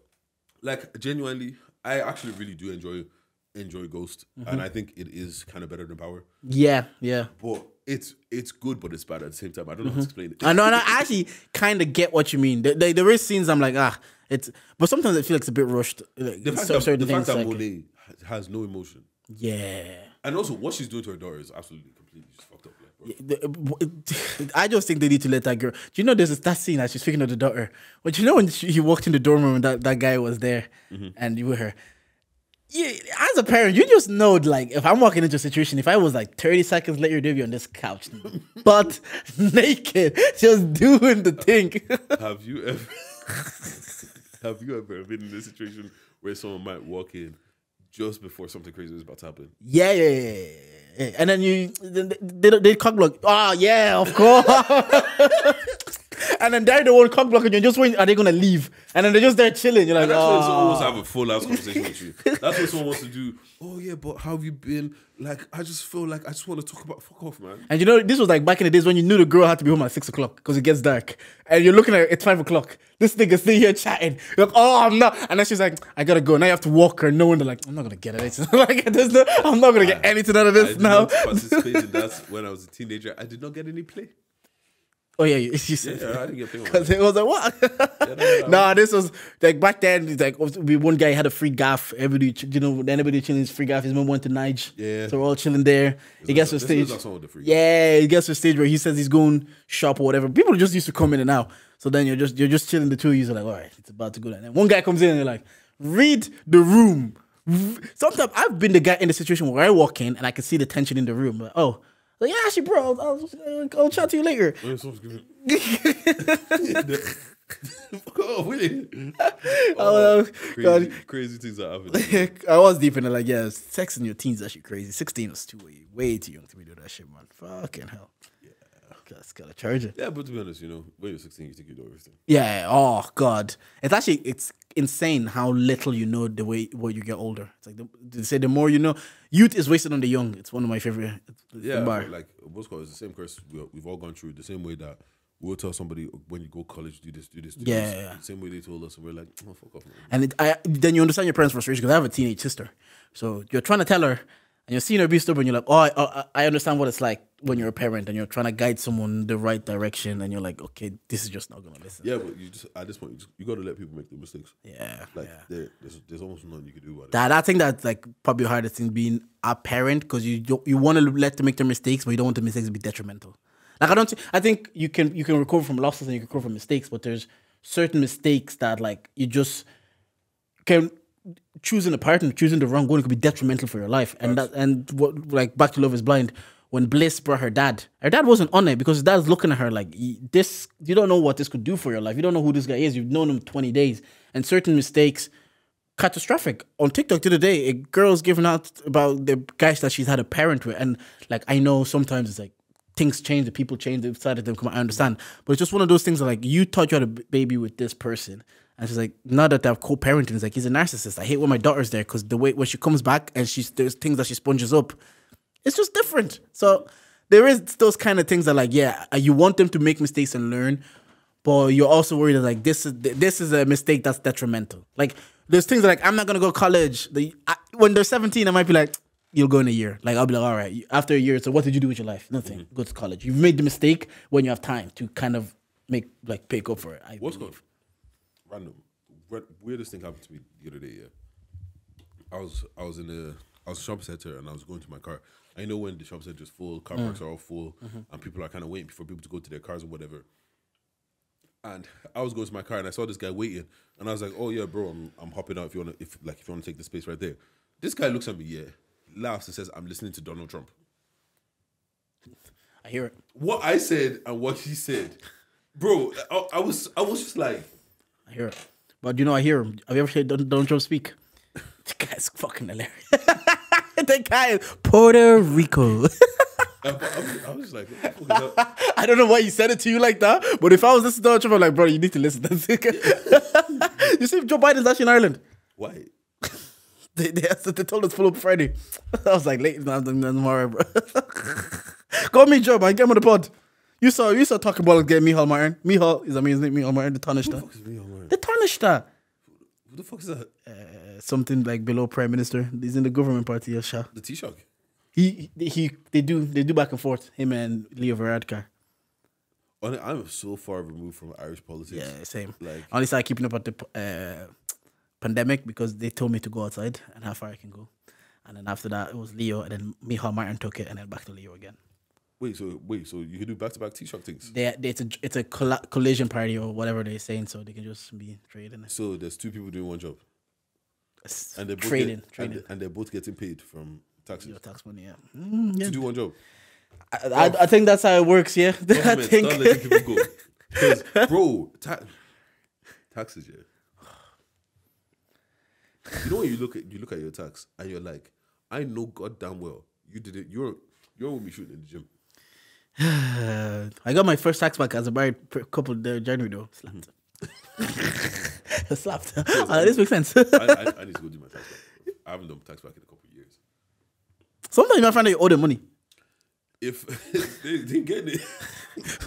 Like, genuinely, I actually really do enjoy Ghost. And I think it is kind of better than Power. Yeah. But it's good, but it's bad at the same time. I don't know how to explain it. I know, and I actually kind of get what you mean. There is scenes I'm like, it's... But sometimes I feel like it's a bit rushed. Like, The fact that Monet has no emotion. Yeah. And also, what she's doing to her daughter is absolutely completely just fucked up. Like, I just think they need to let that girl. Do you know there's that scene as she's speaking to the daughter? But you know when he walked in the dorm room and that guy was there and you were her. Yeah, as a parent, you just know, like, if I'm walking into a situation, if I was like 30 seconds later, they'd be on this couch, but naked, just doing the thing. Have you ever been in a situation where someone might walk in just before something crazy is about to happen? Yeah. And then they cock block. Oh, yeah, of course. And then they're the one cock blocking you. Just waiting, are they going to leave? And then they're just there chilling. You're like, that's when someone wants to have a full ass conversation with you. That's when someone wants to do, oh yeah, but how have you been? Like, I just feel like I just want to talk about, fuck off, man. And you know, this was like back in the days when you knew the girl had to be home at 6 o'clock because it gets dark. And you're looking at it, it's 5 o'clock. This nigga's still here chatting. You're like, oh, I'm not. And then she's like, I gotta go. Now you have to walk her, knowing they're like, I'm not gonna get anything. Like, I'm not gonna get anything out of this now. I did not participate in that when I was a teenager. I did not get any play. Oh yeah, you said yeah, I didn't get play because it was like what? Nah, this was like back then. It's like one guy had a free gaff. Everybody, anybody chilling his free gaff. His mom went to Nige, yeah. So we're all chilling there. He gets to a stage. He gets to a stage where he says he's going shop or whatever. People just used to come in and out. So then you're just chilling. The two of you are like, all right, it's about to go. And then one guy comes in and they're like, read the room. Sometimes I've been the guy in the situation where I walk in and I can see the tension in the room. Like, oh. Like, yeah, actually, bro, I'll chat to you later. Crazy things that happen. I was deep in it, like, yeah, sex in your teens is actually crazy. 16 was way too young to be doing that shit, man. Fucking hell. Yeah. It's got a charger. Yeah, but to be honest, when you're 16, you think you know everything. Yeah, oh, God. It's insane how little you know the way you get older. It's like they say the more you know. Youth is wasted on the young. It's one of my favorite. Yeah, like what's called, it's the same curse we've all gone through. The same way that we'll tell somebody when you go college, do this. Yeah. The same way they told us, and we're like, oh, fuck off, man. And then you understand your parents' frustration because I have a teenage sister. So you're trying to tell her, and you're seeing her be stubborn. You're like, oh, I understand what it's like when you're a parent and you're trying to guide someone the right direction, and you're like, okay, this is just not gonna listen. Yeah, but you just at this point you got to let people make their mistakes. Yeah, like there's almost nothing you can do about it. I think that's like probably the hardest thing being a parent because you want to let them make their mistakes, but you don't want the mistakes to be detrimental. Like I think you can recover from losses and you can recover from mistakes, but there's certain mistakes that like you just can. Choosing a partner, choosing the wrong one could be detrimental for your life. And what, like, back to Love is Blind, when Bliss brought her dad wasn't on it because his dad's looking at her like, this, you don't know what this could do for your life. You don't know who this guy is. You've known him 20 days. And certain mistakes, catastrophic. On TikTok the other day, a girl's giving out about the guys that she's had a parent with. And like, I know sometimes it's like, things change, the people change, the side of them come out, I understand. But it's just one of those things that like, you thought you had a baby with this person. And she's like, now that they're co-parenting, it's like, he's a narcissist. I hate when my daughter's there because the way when she comes back and there's things that she sponges up, it's just different. So there is those kind of things that like, yeah, you want them to make mistakes and learn, but you're also worried that like, this is a mistake that's detrimental. Like, there's things that, like, I'm not going to go to college. When they're 17, I might be like, you'll go in a year. Like, I'll be like, all right, after a year, so what did you do with your life? Nothing. Go to college. You've made the mistake when you have time to kind of pick up for it. What's good? Random. Weirdest thing happened to me the other day. Yeah, I was a shop center and I was going to my car. I know when the shop center is full, car parks are all full, and people are kind of waiting for people to go to their cars or whatever. And I was going to my car and I saw this guy waiting, and I was like, "Oh yeah, bro, I'm hopping out if you want to take the space right there." This guy looks at me, laughs and says, "I'm listening to Donald Trump." I hear it. What I said and what he said, bro. I was just like. I hear it. But I hear him. Have you ever heard Donald Trump speak? The guy's fucking hilarious. That guy is Puerto Rico. I was like, what the fuck is that? I don't know why he said it to you like that, but if I was listening to Donald Trump, I'm like, bro, you need to listen. You see, Joe Biden's actually in Ireland. Why? They told us pull up Friday. I was like, late tomorrow, bro. Go meet Joe, man. Get him on the pod. You saw talking about getting Michal Martin. Michal is amazing. Michal Martin, the Taoiseach. Who the fuck is Michal Martin? The Taoiseach. Who the fuck is that? Something like below Prime Minister. He's in the government party, yeah, Shah. The Taoiseach. They do back and forth. Him and Leo Varadkar. I'm so far removed from Irish politics. Yeah, same. Like, I only started keeping up with the pandemic because they told me to go outside and how far I can go. And then after that, it was Leo, and then Michal Martin took it, and then back to Leo again. Wait, so you can do back-to-back Taoiseach things? It's a collision party or whatever they're saying, so they can just be trading. So there's two people doing one job, and they're both trading. And they're both getting paid from taxes. Your tax money, yeah. To do one job. I think that's how it works, yeah. I think. Start letting people go. Because, bro, taxes, yeah. You know when you look at your tax and you're like, I know goddamn well you did it. You're with me shooting in the gym. I got my first tax back as a married couple January though. Slapped. Slapped. This makes sense. I need to go do my tax back. I haven't done tax back in a couple of years. Sometimes you might find that you owe them money. If they didn't get it.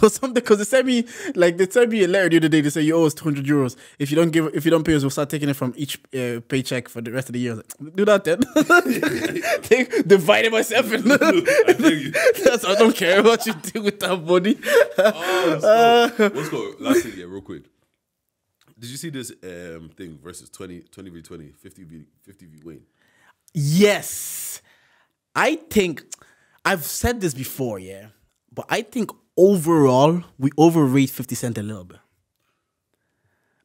Or something, because they sent me a letter the other day. They say you owe us €200. If you don't pay us, we'll start taking it from each paycheck for the rest of the year. I was like, do that then. Divided myself in. I don't care what you do with that money. Let's go. Last thing, yeah, real quick. Did you see this thing versus 20 v 20, 50 v Wayne? Yes. I think I've said this before, yeah, but I think overall we overrate 50 Cent a little bit.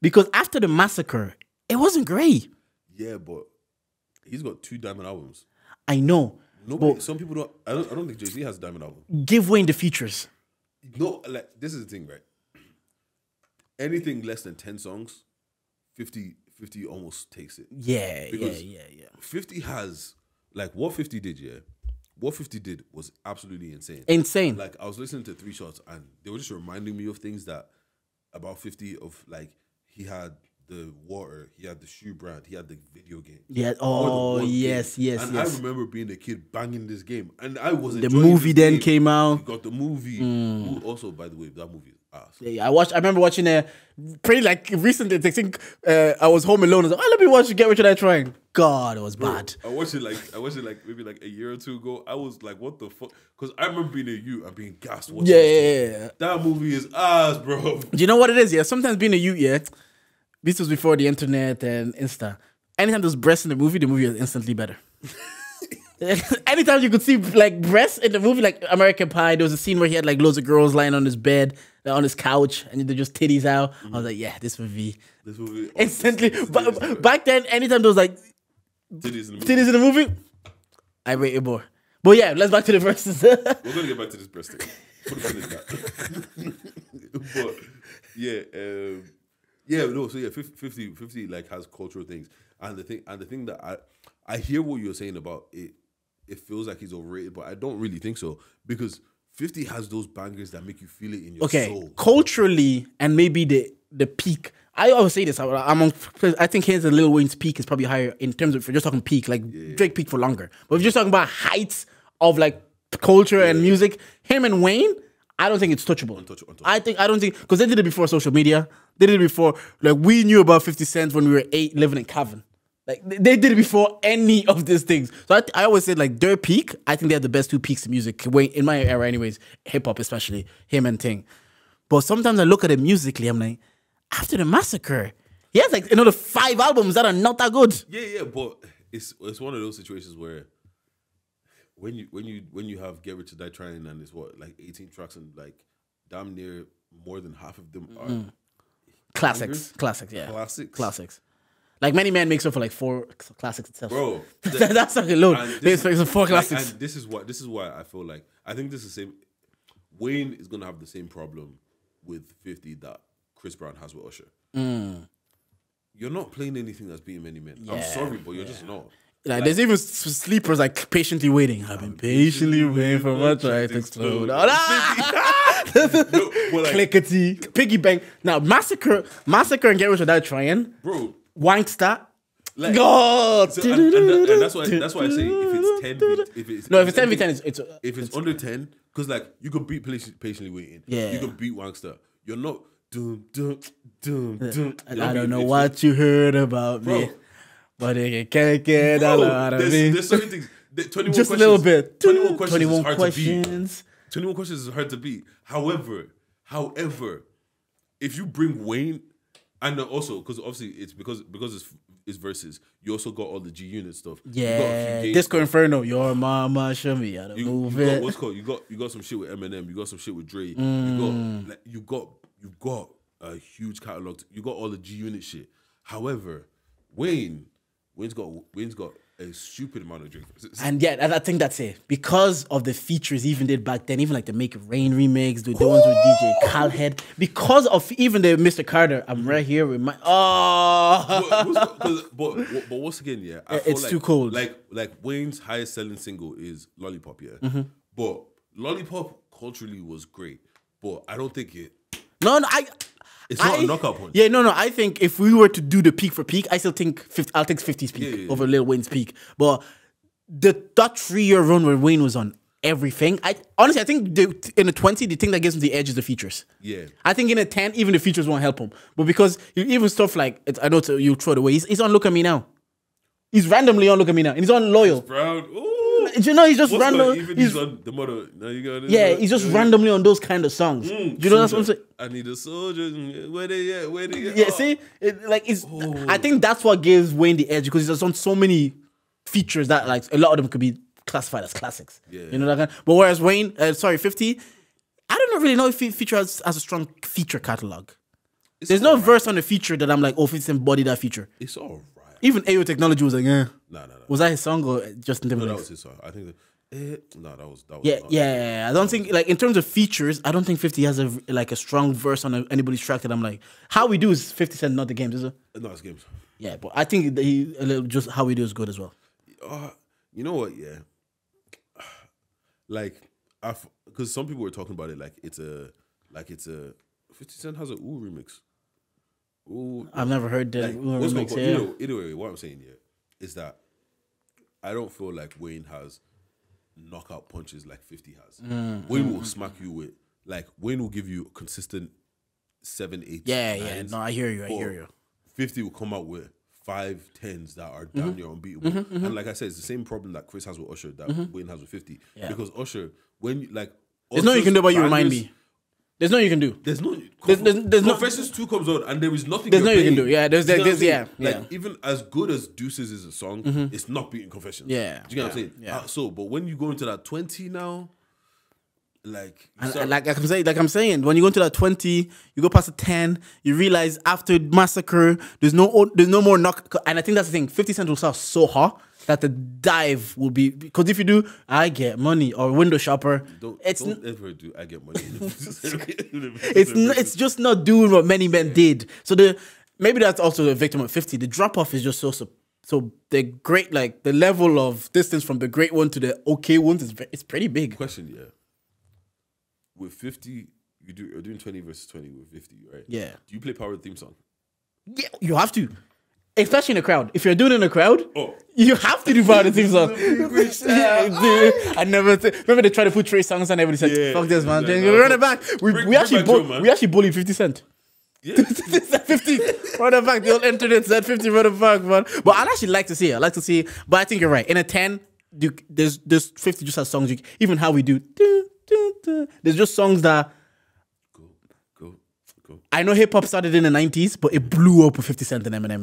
Because after the massacre, it wasn't great. Yeah, but he's got 2 diamond albums. I know. Some people don't. I don't think Jay-Z has a diamond album. Give Wayne the features. No, like this is the thing, right? Anything less than 10 songs, 50 almost takes it. Yeah. 50 has like what 50 did, yeah. What 50 did was absolutely insane. Insane. Like, I was listening to 3 Shots and they were just reminding me of things that about 50 of, like, he had the water, he had the shoe brand, he had the video game. Yeah. Oh, yes. And I remember being a kid banging this game. And I was the movie then came out. You got the movie. Also, by the way, that movie is ass. Yeah, I remember watching it pretty like recently. I think I was home alone. I was like, let me watch Get Rich or Die Trying. God, it was bad. I watched it like maybe like a year or 2 ago. I was like, what the fuck? Because I remember being a youth and being gassed watching Yeah. That movie is ass, bro. Do you know what it is? Yeah, sometimes being a youth, yeah, this was before the internet and Insta. Anytime there's breasts in the movie is instantly better. Anytime you could see like breasts in the movie, like American Pie, there was a scene where he had like loads of girls lying on his bed, on his couch, and they're just titties out. I was like, yeah, this movie instantly. But back then, anytime there was like titties in the movie, I rated more. But yeah, let's back to the verses. We're gonna get back to this breast thing. Put a pin in that. But yeah, so 50 like has cultural things, and the thing that I hear what you're saying about it. It feels like he's overrated, but I don't really think so, because 50 has those bangers that make you feel it in your soul. Culturally, and maybe the peak. I always say this. I think his and Lil Wayne's peak is probably higher in terms of, if you're just talking peak, like Drake peak for longer. But if you're just talking about heights of like culture and music, him and Wayne, I don't think it's touchable. Untouchable. I don't think, because they did it before social media. They did it before, like, we knew about 50 Cent when we were 8 living in Cavan. Like, they did it before any of these things. So I always say, like, their peak, I think they have the best 2 peaks in music. In my era anyways, hip-hop especially, him and Ting. But sometimes I look at it musically, I'm like, after the massacre, he has like another 5 albums that are not that good. Yeah, but it's one of those situations where when you have Get Rich or Die Trying and it's what, like 18 tracks and like damn near more than half of them are classics. Like Many Men makes up for like 4 classics itself. Bro, that's like a load. It's 4 classics. And this is why I feel like, I think this is the same. Wayne is gonna have the same problem with 50 that Chris Brown has with Usher. You're not playing anything that's beating Many Men. I'm sorry, but you're just not. Like, there's even sleepers like patiently waiting. I've been patiently waiting for my try to explode. Clickety, piggy bank. Now massacre, and get rid of that trying, bro. Wankster. Like, God, so, and that's why I say if it's 10 if it's 10v10, it's if it's under 10, because like you could beat patiently waiting. Yeah, you could beat Wankster. You're not doom. I don't know what you heard about me, but it can't get a lot of me. There's certain things. 21 just questions, a little bit. 21 questions is hard questions. to beat. 21 questions is hard to beat. However, if you bring Wayne, and also because obviously it's because it's versus. You also got all the G Unit stuff. Yeah, Disco Inferno. Your mama show me how to move it. What's called? You got some shit with Eminem. You got some shit with Dre. You got a huge catalog. You got all the G Unit shit. However, Wayne's got a stupid amount of Drake verses. And yeah, I think that's it. Because of the features he even did back then, even like the Make It Rain remix, the ones with DJ Khaled, because of even the Mr. Carter, I'm right here with my but once again, yeah, it's like, too cold. Like Wayne's highest selling single is Lollipop, yeah. But Lollipop culturally was great, but I don't think it. It's not a knockout point. Yeah, no. I think if we were to do the peak for peak, I still think I'll take 50's peak over Lil Wayne's peak. But that 3-year run where Wayne was on everything, I think in the 20, the thing that gives him the edge is the features. Yeah. I think in a 10, even the features won't help him. But because even stuff like, I know you'll throw it away, he's on Look At Me Now. He's randomly on Look At Me Now. And he's on Loyal. Proud. Ooh. You know, he's just random. He's on the mother. Now you got it. Yeah, he's just randomly on those kind of songs. Do you know what I'm saying? I need a soldier. Where they at? Yeah, see, I think that's what gives Wayne the edge because he's on so many features that like a lot of them could be classified as classics. Yeah, you know that kind. But whereas Wayne, 50, I don't really know if feature has a strong feature catalog. There's no verse on the feature that I'm like, oh, 50 embody that feature. It's all right. Even AO Technology was like, eh. No. Was that his song or Justin Timberlake? No, that was his song. I think that was Yeah. I don't think like in terms of features, I don't think 50 has a strong verse on anybody's track that I'm like, How We Do is 50 Cent, not the games, is it? No, it's games. Yeah, but I think just How We Do is good as well. You know what? Yeah, like because some people were talking about it like it's a 50 Cent has an Ooh remix. Ooh, I've never heard that remix. Anyway, what I'm saying here is that I don't feel like Wayne has knockout punches like 50 has. Wayne will smack you with Wayne will give you consistent 7, 8. Yeah. No, I hear you. 50 will come out with 5, 10s that are damn near unbeatable. And like I said, it's the same problem that Chris has with Usher that Wayne has with 50. Yeah. Because Usher, when you like, there's no you can do about you remind me. There's no you can do. There's no. There's Confessions 2 comes out and there is nothing. There's no you can do. Yeah. There's even as good as Deuces is a song, it's not beating Confessions. Yeah. Do you get what I'm saying? Yeah. But when you go into that 20 now, like I'm saying, when you go into that 20, you go past the 10, you realize after Massacre, there's no more knock. And I think that's the thing. 50 Cent will start so hot that the dive will be, because if you do I Get Money or Window Shopper, don't ever do I Get Money. it's just not doing what many men did. So maybe that's also a victim of 50. The drop off is just so the great, like the level of distance from the great one to the okay ones it's pretty big. Question, yeah. With 50, you're doing 20 versus 20 with 50, right? Yeah. Do you play Power theme song? Yeah, you have to. Especially in a crowd. If you're doing it in a crowd, you have to do Power theme song. I never remember they tried to put Trey songs and everybody said, fuck this, man. Run it back. We actually bullied 50 Cent. Yeah. 50. Run it back. The old internet said 50, run it back, man. But I'd actually like to see it. But I think you're right. In a 10, there's 50 just has songs. Even How We Do. There's just songs that go. I know hip hop started in the 90s, but it blew up with 50 Cent and Eminem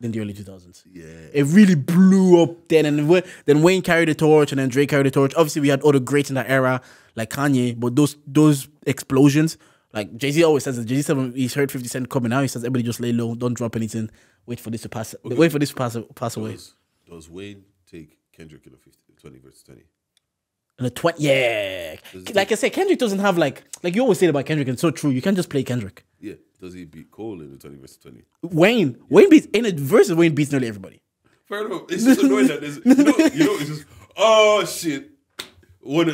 in the early 2000s. Yeah, it really blew up then. And then Wayne carried the torch, and then Drake carried the torch. Obviously, we had other greats in that era, like Kanye. But those explosions, like Jay-Z always says, Jay-Z said when he's heard 50 Cent coming out, he says, "Everybody just lay low, don't drop anything, wait for this to pass. Okay. Wait for this to pass away." Does Wayne take Kendrick in a 20 versus 20? And a 20, yeah. Like I said, Kendrick doesn't have like you always say about Kendrick, and it's so true. You can't just play Kendrick. Yeah. Does he beat Cole in the 20 versus 20? Wayne beats in a versus Wayne beats nearly everybody. Fair enough. It's just annoying that there's, it's just, oh shit.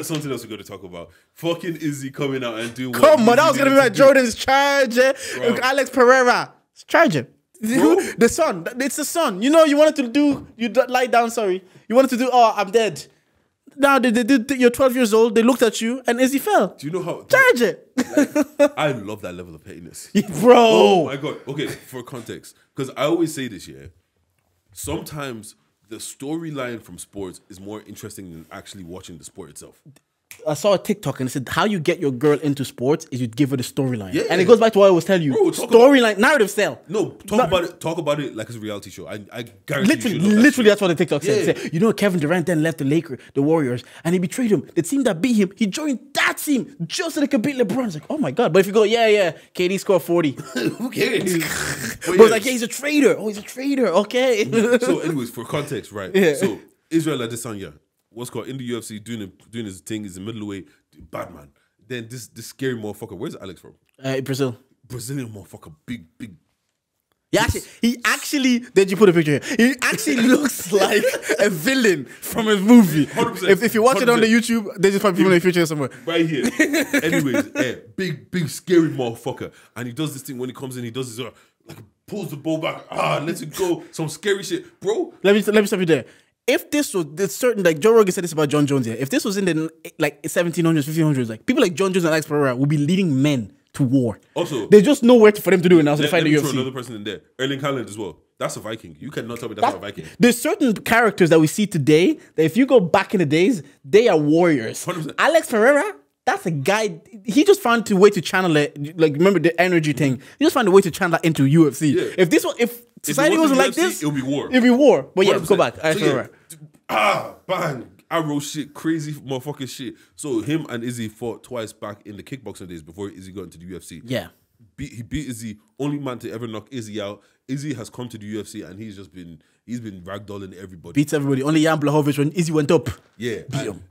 Something else we're going to talk about. Fucking Izzy coming out and doing what Come on, that was going to be my Jordan's charge. Alex Pereira. Charge him. The son. It's the son. You know, you wanted to do, lie down, sorry. You wanted to do, oh, I'm dead. Now they did, you're 12 years old, they looked at you, and Izzy fell. Do you know how? Charge it. Like, I love that level of pettiness. Bro. Oh my God. Okay, for context. Because I always say this, yeah. Sometimes the storyline from sports is more interesting than actually watching the sport itself. I saw a TikTok and it said how you get your girl into sports is you give her the storyline. Yeah. And it goes back to what I always tell you. Storyline, narrative sell. No, talk about it like it's a reality show. I guarantee literally that's what the TikTok said. Say, you know, Kevin Durant then left the Warriors and he betrayed him. The team that beat him, he joined that team just so they could beat LeBron. It's like, oh my God. But if you go, KD scored 40. Who cares? But it's like, yeah, he's a traitor. Oh, he's a traitor. Okay. So anyways, for context, right? Yeah. So Isreal Adesanya, what's called in the UFC, doing his thing, is a middleweight, bad man. Then this scary motherfucker, where's Alex from? Brazil. Brazilian motherfucker, big. Yeah, he actually, did you put a picture here? He actually looks like a villain from a movie. 100%. If you watch 100%. It on the YouTube, they just probably put a picture somewhere. Right here. Anyways, big, scary motherfucker. And he does this thing when he comes in, he does this, like, pulls the ball back, lets it go, some scary shit. Bro. Let me stop you there. If this was certain, like Joe Rogan said this about John Jones here, if this was in the like 1700s, 1500s, like people like John Jones and Alex Pereira would be leading men to war. Also, there's just nowhere for them to do it now, so they find the UFC. Throw another person in there, Erling Haaland as well. That's a Viking. You cannot tell me that's not a Viking. There's certain characters that we see today that if you go back in the days, they are warriors. 100%. Alex Pereira, that's a guy. He just found a way to channel it. Like remember the energy thing. He just found a way to channel that into UFC. Yeah. If society wasn't like this, it'll be war. It'll be war. But 100%. Yeah, go back. Bang. Arrow shit, crazy motherfucking shit. So him and Izzy fought twice back in the kickboxing days before Izzy got into the UFC. Yeah. He beat Izzy, only man to ever knock Izzy out. Izzy has come to the UFC and he's been ragdolling everybody. Beats everybody. Only Jan Blachowicz when Izzy went up. Yeah.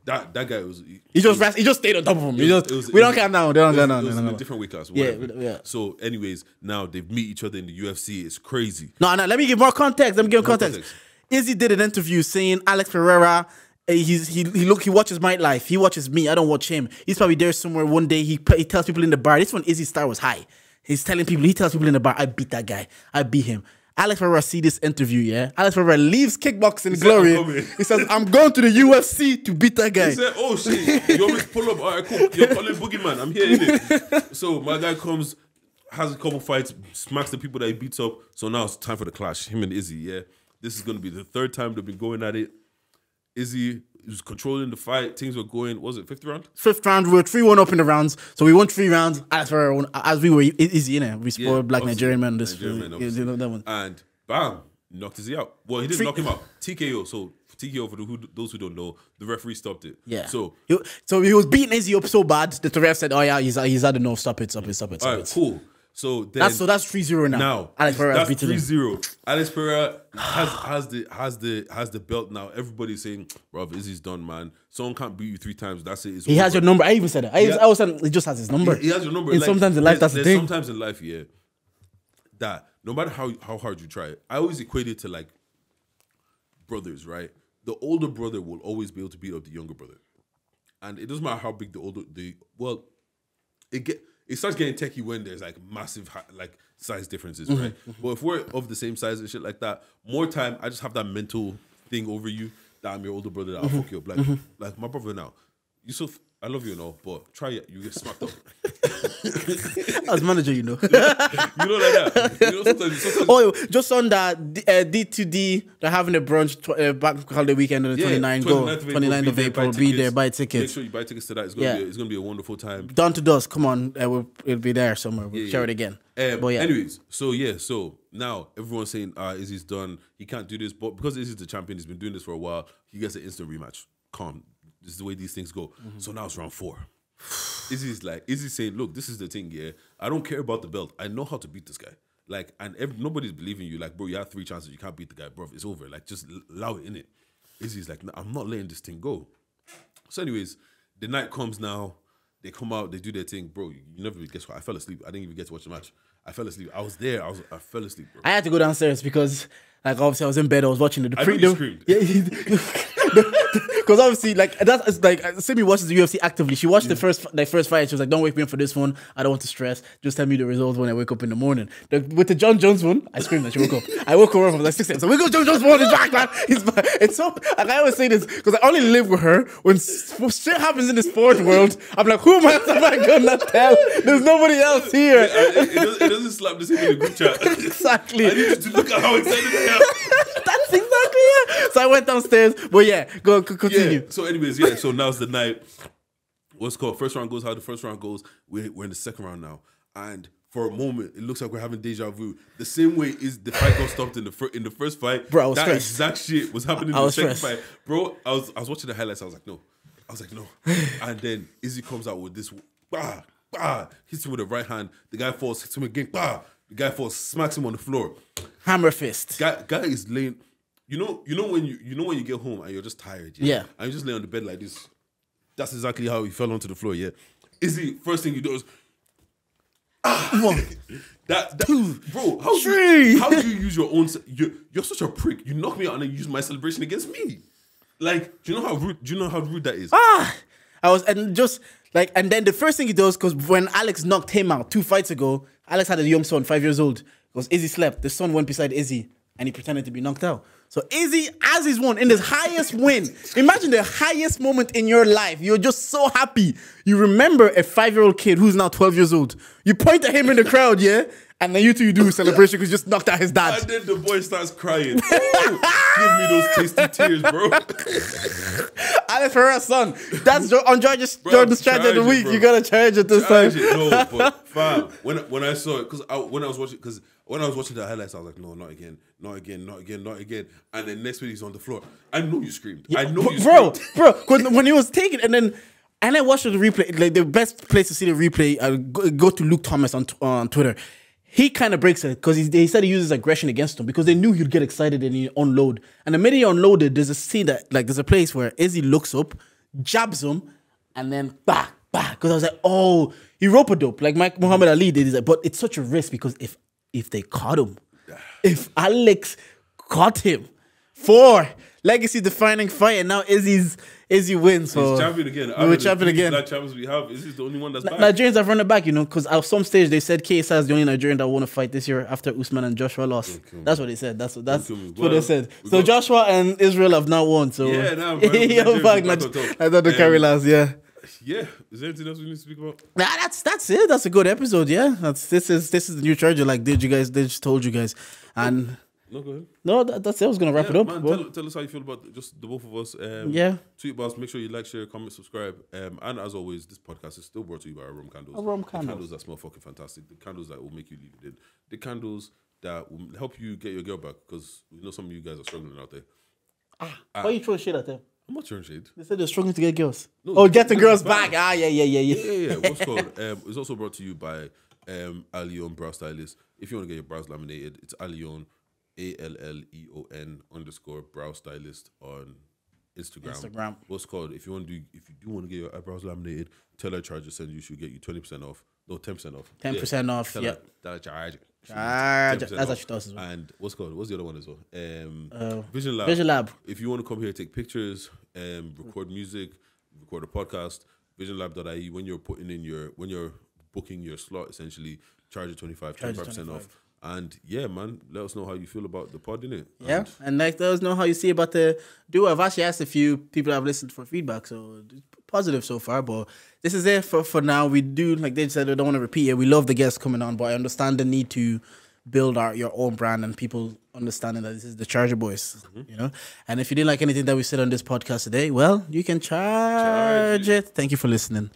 That guy was... He just stayed on top of him. We don't count now. They don't count now. It was in a different weight class. Yeah. So anyways, now they meet each other in the UFC. It's crazy. No, let me give more context. Let me give context. Izzy did an interview saying Alex Pereira, he watches my life. He watches me. I don't watch him. He's probably there somewhere one day. He tells people in the bar. This one Izzy's star was high. He tells people in the bar, I beat that guy. I beat him. Alex Pereira see this interview, yeah? Alex Pereira leaves kickboxing glory. He says, I'm going to the UFC to beat that guy. He said, oh shit, you want me to pull up? All right, cool. You're calling Boogeyman. I'm here, innit? So my guy comes, has a couple fights, smacks the people that he beats up. So now it's time for the clash, him and Izzy, yeah? This is going to be the third time they've been going at it. Izzy was controlling the fight. Things were going, was it 5th round? 5th round. We were 3-1 up in the rounds. So we won 3 rounds. As we were Izzy, innit? We spoiled black Nigerian man. That one. And bam, knocked Izzy out. Well, he didn't knock him out. TKO. So TKO, for those who don't know, the referee stopped it. Yeah. So he was beating Izzy up so bad that the ref said, oh yeah, he's had enough. Stop it. All right, cool. So then that's 3-0 now. Alex Pereira that's 3-0. Alex Pereira has the belt now. Everybody's saying, bro, Izzy's done, man. Someone can't beat you 3 times. That's it. He has your number. I even said that. I was saying he just has his number. He has your number. And like, sometimes in life, that's the thing. Sometimes in life, yeah, that no matter how hard you try, I always equate it to like brothers, right? The older brother will always be able to beat up the younger brother, and it doesn't matter how big it starts getting techie when there's like massive like size differences, right? But if we're of the same size and shit like that, more time I just have that mental thing over you that I'm your older brother, that I'll fuck you up. Like my brother now, Yusuf, I love you and all, but try it, you get smacked up. As manager, you know. You know like that. You know, sometimes oh, just on that D2D, they're having a brunch back holiday weekend on the 29th of April. Be there, buy tickets. Make sure you buy tickets to that. It's gonna be a wonderful time. Dawn to dusk, come on, it'll be there somewhere. We'll share it again. Anyways, so now everyone's saying, Izzy's done. He can't do this, but because Izzy's the champion, he's been doing this for a while. He gets an instant rematch. Calm. This is the way these things go. So now it's round 4. Izzy's saying, look, this is the thing, yeah. I don't care about the belt. I know how to beat this guy. Like, and nobody's believing you. Like, bro, you have 3 chances. You can't beat the guy, bro. It's over. Like, just allow it in it. Izzy's like, no, I'm not letting this thing go. So anyways, the night comes now. They come out. They do their thing. Bro, you never guess what? I fell asleep. I didn't even get to watch the match. I fell asleep. I was there. I fell asleep, bro. I had to go downstairs because Like obviously I was in bed, I was watching the I know you screamed. Yeah, because obviously like that's like Simi watches the UFC actively. She watched the first fight. She was like, "Don't wake me up for this one. I don't want to stress. Just tell me the results when I wake up in the morning." With the John Jones one, I screamed and she woke up. I woke her up. I was like 6 a.m. So we go John Jones one. He's back, man. He's back. It's so like I always say this because I only live with her. When shit happens in the sport world, I'm like, who am I gonna tell? There's nobody else here. It doesn't slap the same in the group chat. Exactly. I need you to look at how excited I am. That's exactly it. So I went downstairs. But yeah, go continue. Yeah. So anyways, yeah. So now's the night. What's called first round goes how the first round goes. We're in the second round now, and for a moment it looks like we're having deja vu. The same way is the fight got stopped in the first fight. Bro, I was that stressed. exact shit was happening in the second fight. Bro, I was watching the highlights. I was like, no. And then Izzy comes out with this hits him with the right hand. The guy falls, hits him again. The guy falls, smacks him on the floor. Hammer fist. Guy is laying. You know when you get home and you're just tired. Yeah. And you just lay on the bed like this. That's exactly how he fell onto the floor. Yeah. Izzy, first thing he does. Bro, how do you use your own? You're such a prick. You knock me out and then you use my celebration against me. Like, do you know how rude that is? And then the first thing he does, because when Alex knocked him out 2 fights ago, Alex had a young son, 5 years old. Because Izzy slept. The son went beside Izzy and he pretended to be knocked out. So Izzy, as he's won, in his highest win, imagine the highest moment in your life. You're just so happy. You remember a 5-year-old kid who's now 12 years old. You point at him in the crowd, yeah? And then you do a celebration because you just knocked out his dad. And then the boy starts crying. Give me those tasty tears, bro. Alex Herrera's son. That's on Jordan's strategy of the week. You gotta charge it this time. No, but fam, when I saw it, when I was watching the highlights, I was like, no, not again. And then next minute he's on the floor. I know you screamed. Yeah, bro. When he was taken, and I watched the replay. Like the best place to see the replay, go to Luke Thomas on Twitter. He kind of breaks it because he said he uses aggression against him because they knew he'd get excited and he'd unload. And the minute he unloaded, there's a scene there's a place where Izzy looks up, jabs him, and then bah. Because I was like, oh, he rope-a-dope like Mike Muhammad Ali did. He's like, but it's such a risk because if they caught him, if Alex caught him for legacy defining fight, and now Izzy wins. So he's champion again. We're champion again. Black champions we have. Izzy's the only one that's back. Nigerians have run it back, because at some stage they said KSI is the only Nigerian that won a fight this year after Usman and Joshua lost. That's what they said. That's what they said. So Joshua and Israel have now won. So yeah, now I thought the carry last. Yeah. Yeah. Is there anything else we need to speak about? Nah, that's it. That's a good episode. Yeah. This is the new charger. Like they just told you guys. And no, go ahead. No, that's it. I was gonna wrap it up. Man, tell us how you feel about just the both of us. Tweet us. Make sure you like, share, comment, subscribe. And as always, this podcast is still brought to you by our rum candles. The candles that smell fucking fantastic. The candles that will make you leave it in. The candles that will help you get your girl back because we know some of you guys are struggling out there. Why are you throwing shit at them? I'm not throwing shade. They said they're struggling to get girls. No, getting girls back. Yeah. What's called? It's also brought to you by Alion Brow Stylist. If you want to get your brows laminated, it's Alion. ALLEON_ brow stylist on Instagram. What's called? If you do want to get your eyebrows laminated, tell her charge send you. She'll get you 20% off. No, 10% off. 10% off. Yeah. Tell her charge. That's what she does as well. And what's the other one as well? Vision Lab. If you want to come here, take pictures, record music, record a podcast. VisionLab.ie. When you're booking your slot, essentially charge you 25% off. And yeah, man, let us know how you feel about the pod, innit? Yeah, and let us know how you see about the duo. I've actually asked a few people that have listened for feedback, so positive so far. But this is it for now. We do, like they said, I don't want to repeat it. We love the guests coming on, but I understand the need to build your own brand and people understanding that this is the Charger Boys, And if you didn't like anything that we said on this podcast today, well, you can charge it. Thank you for listening.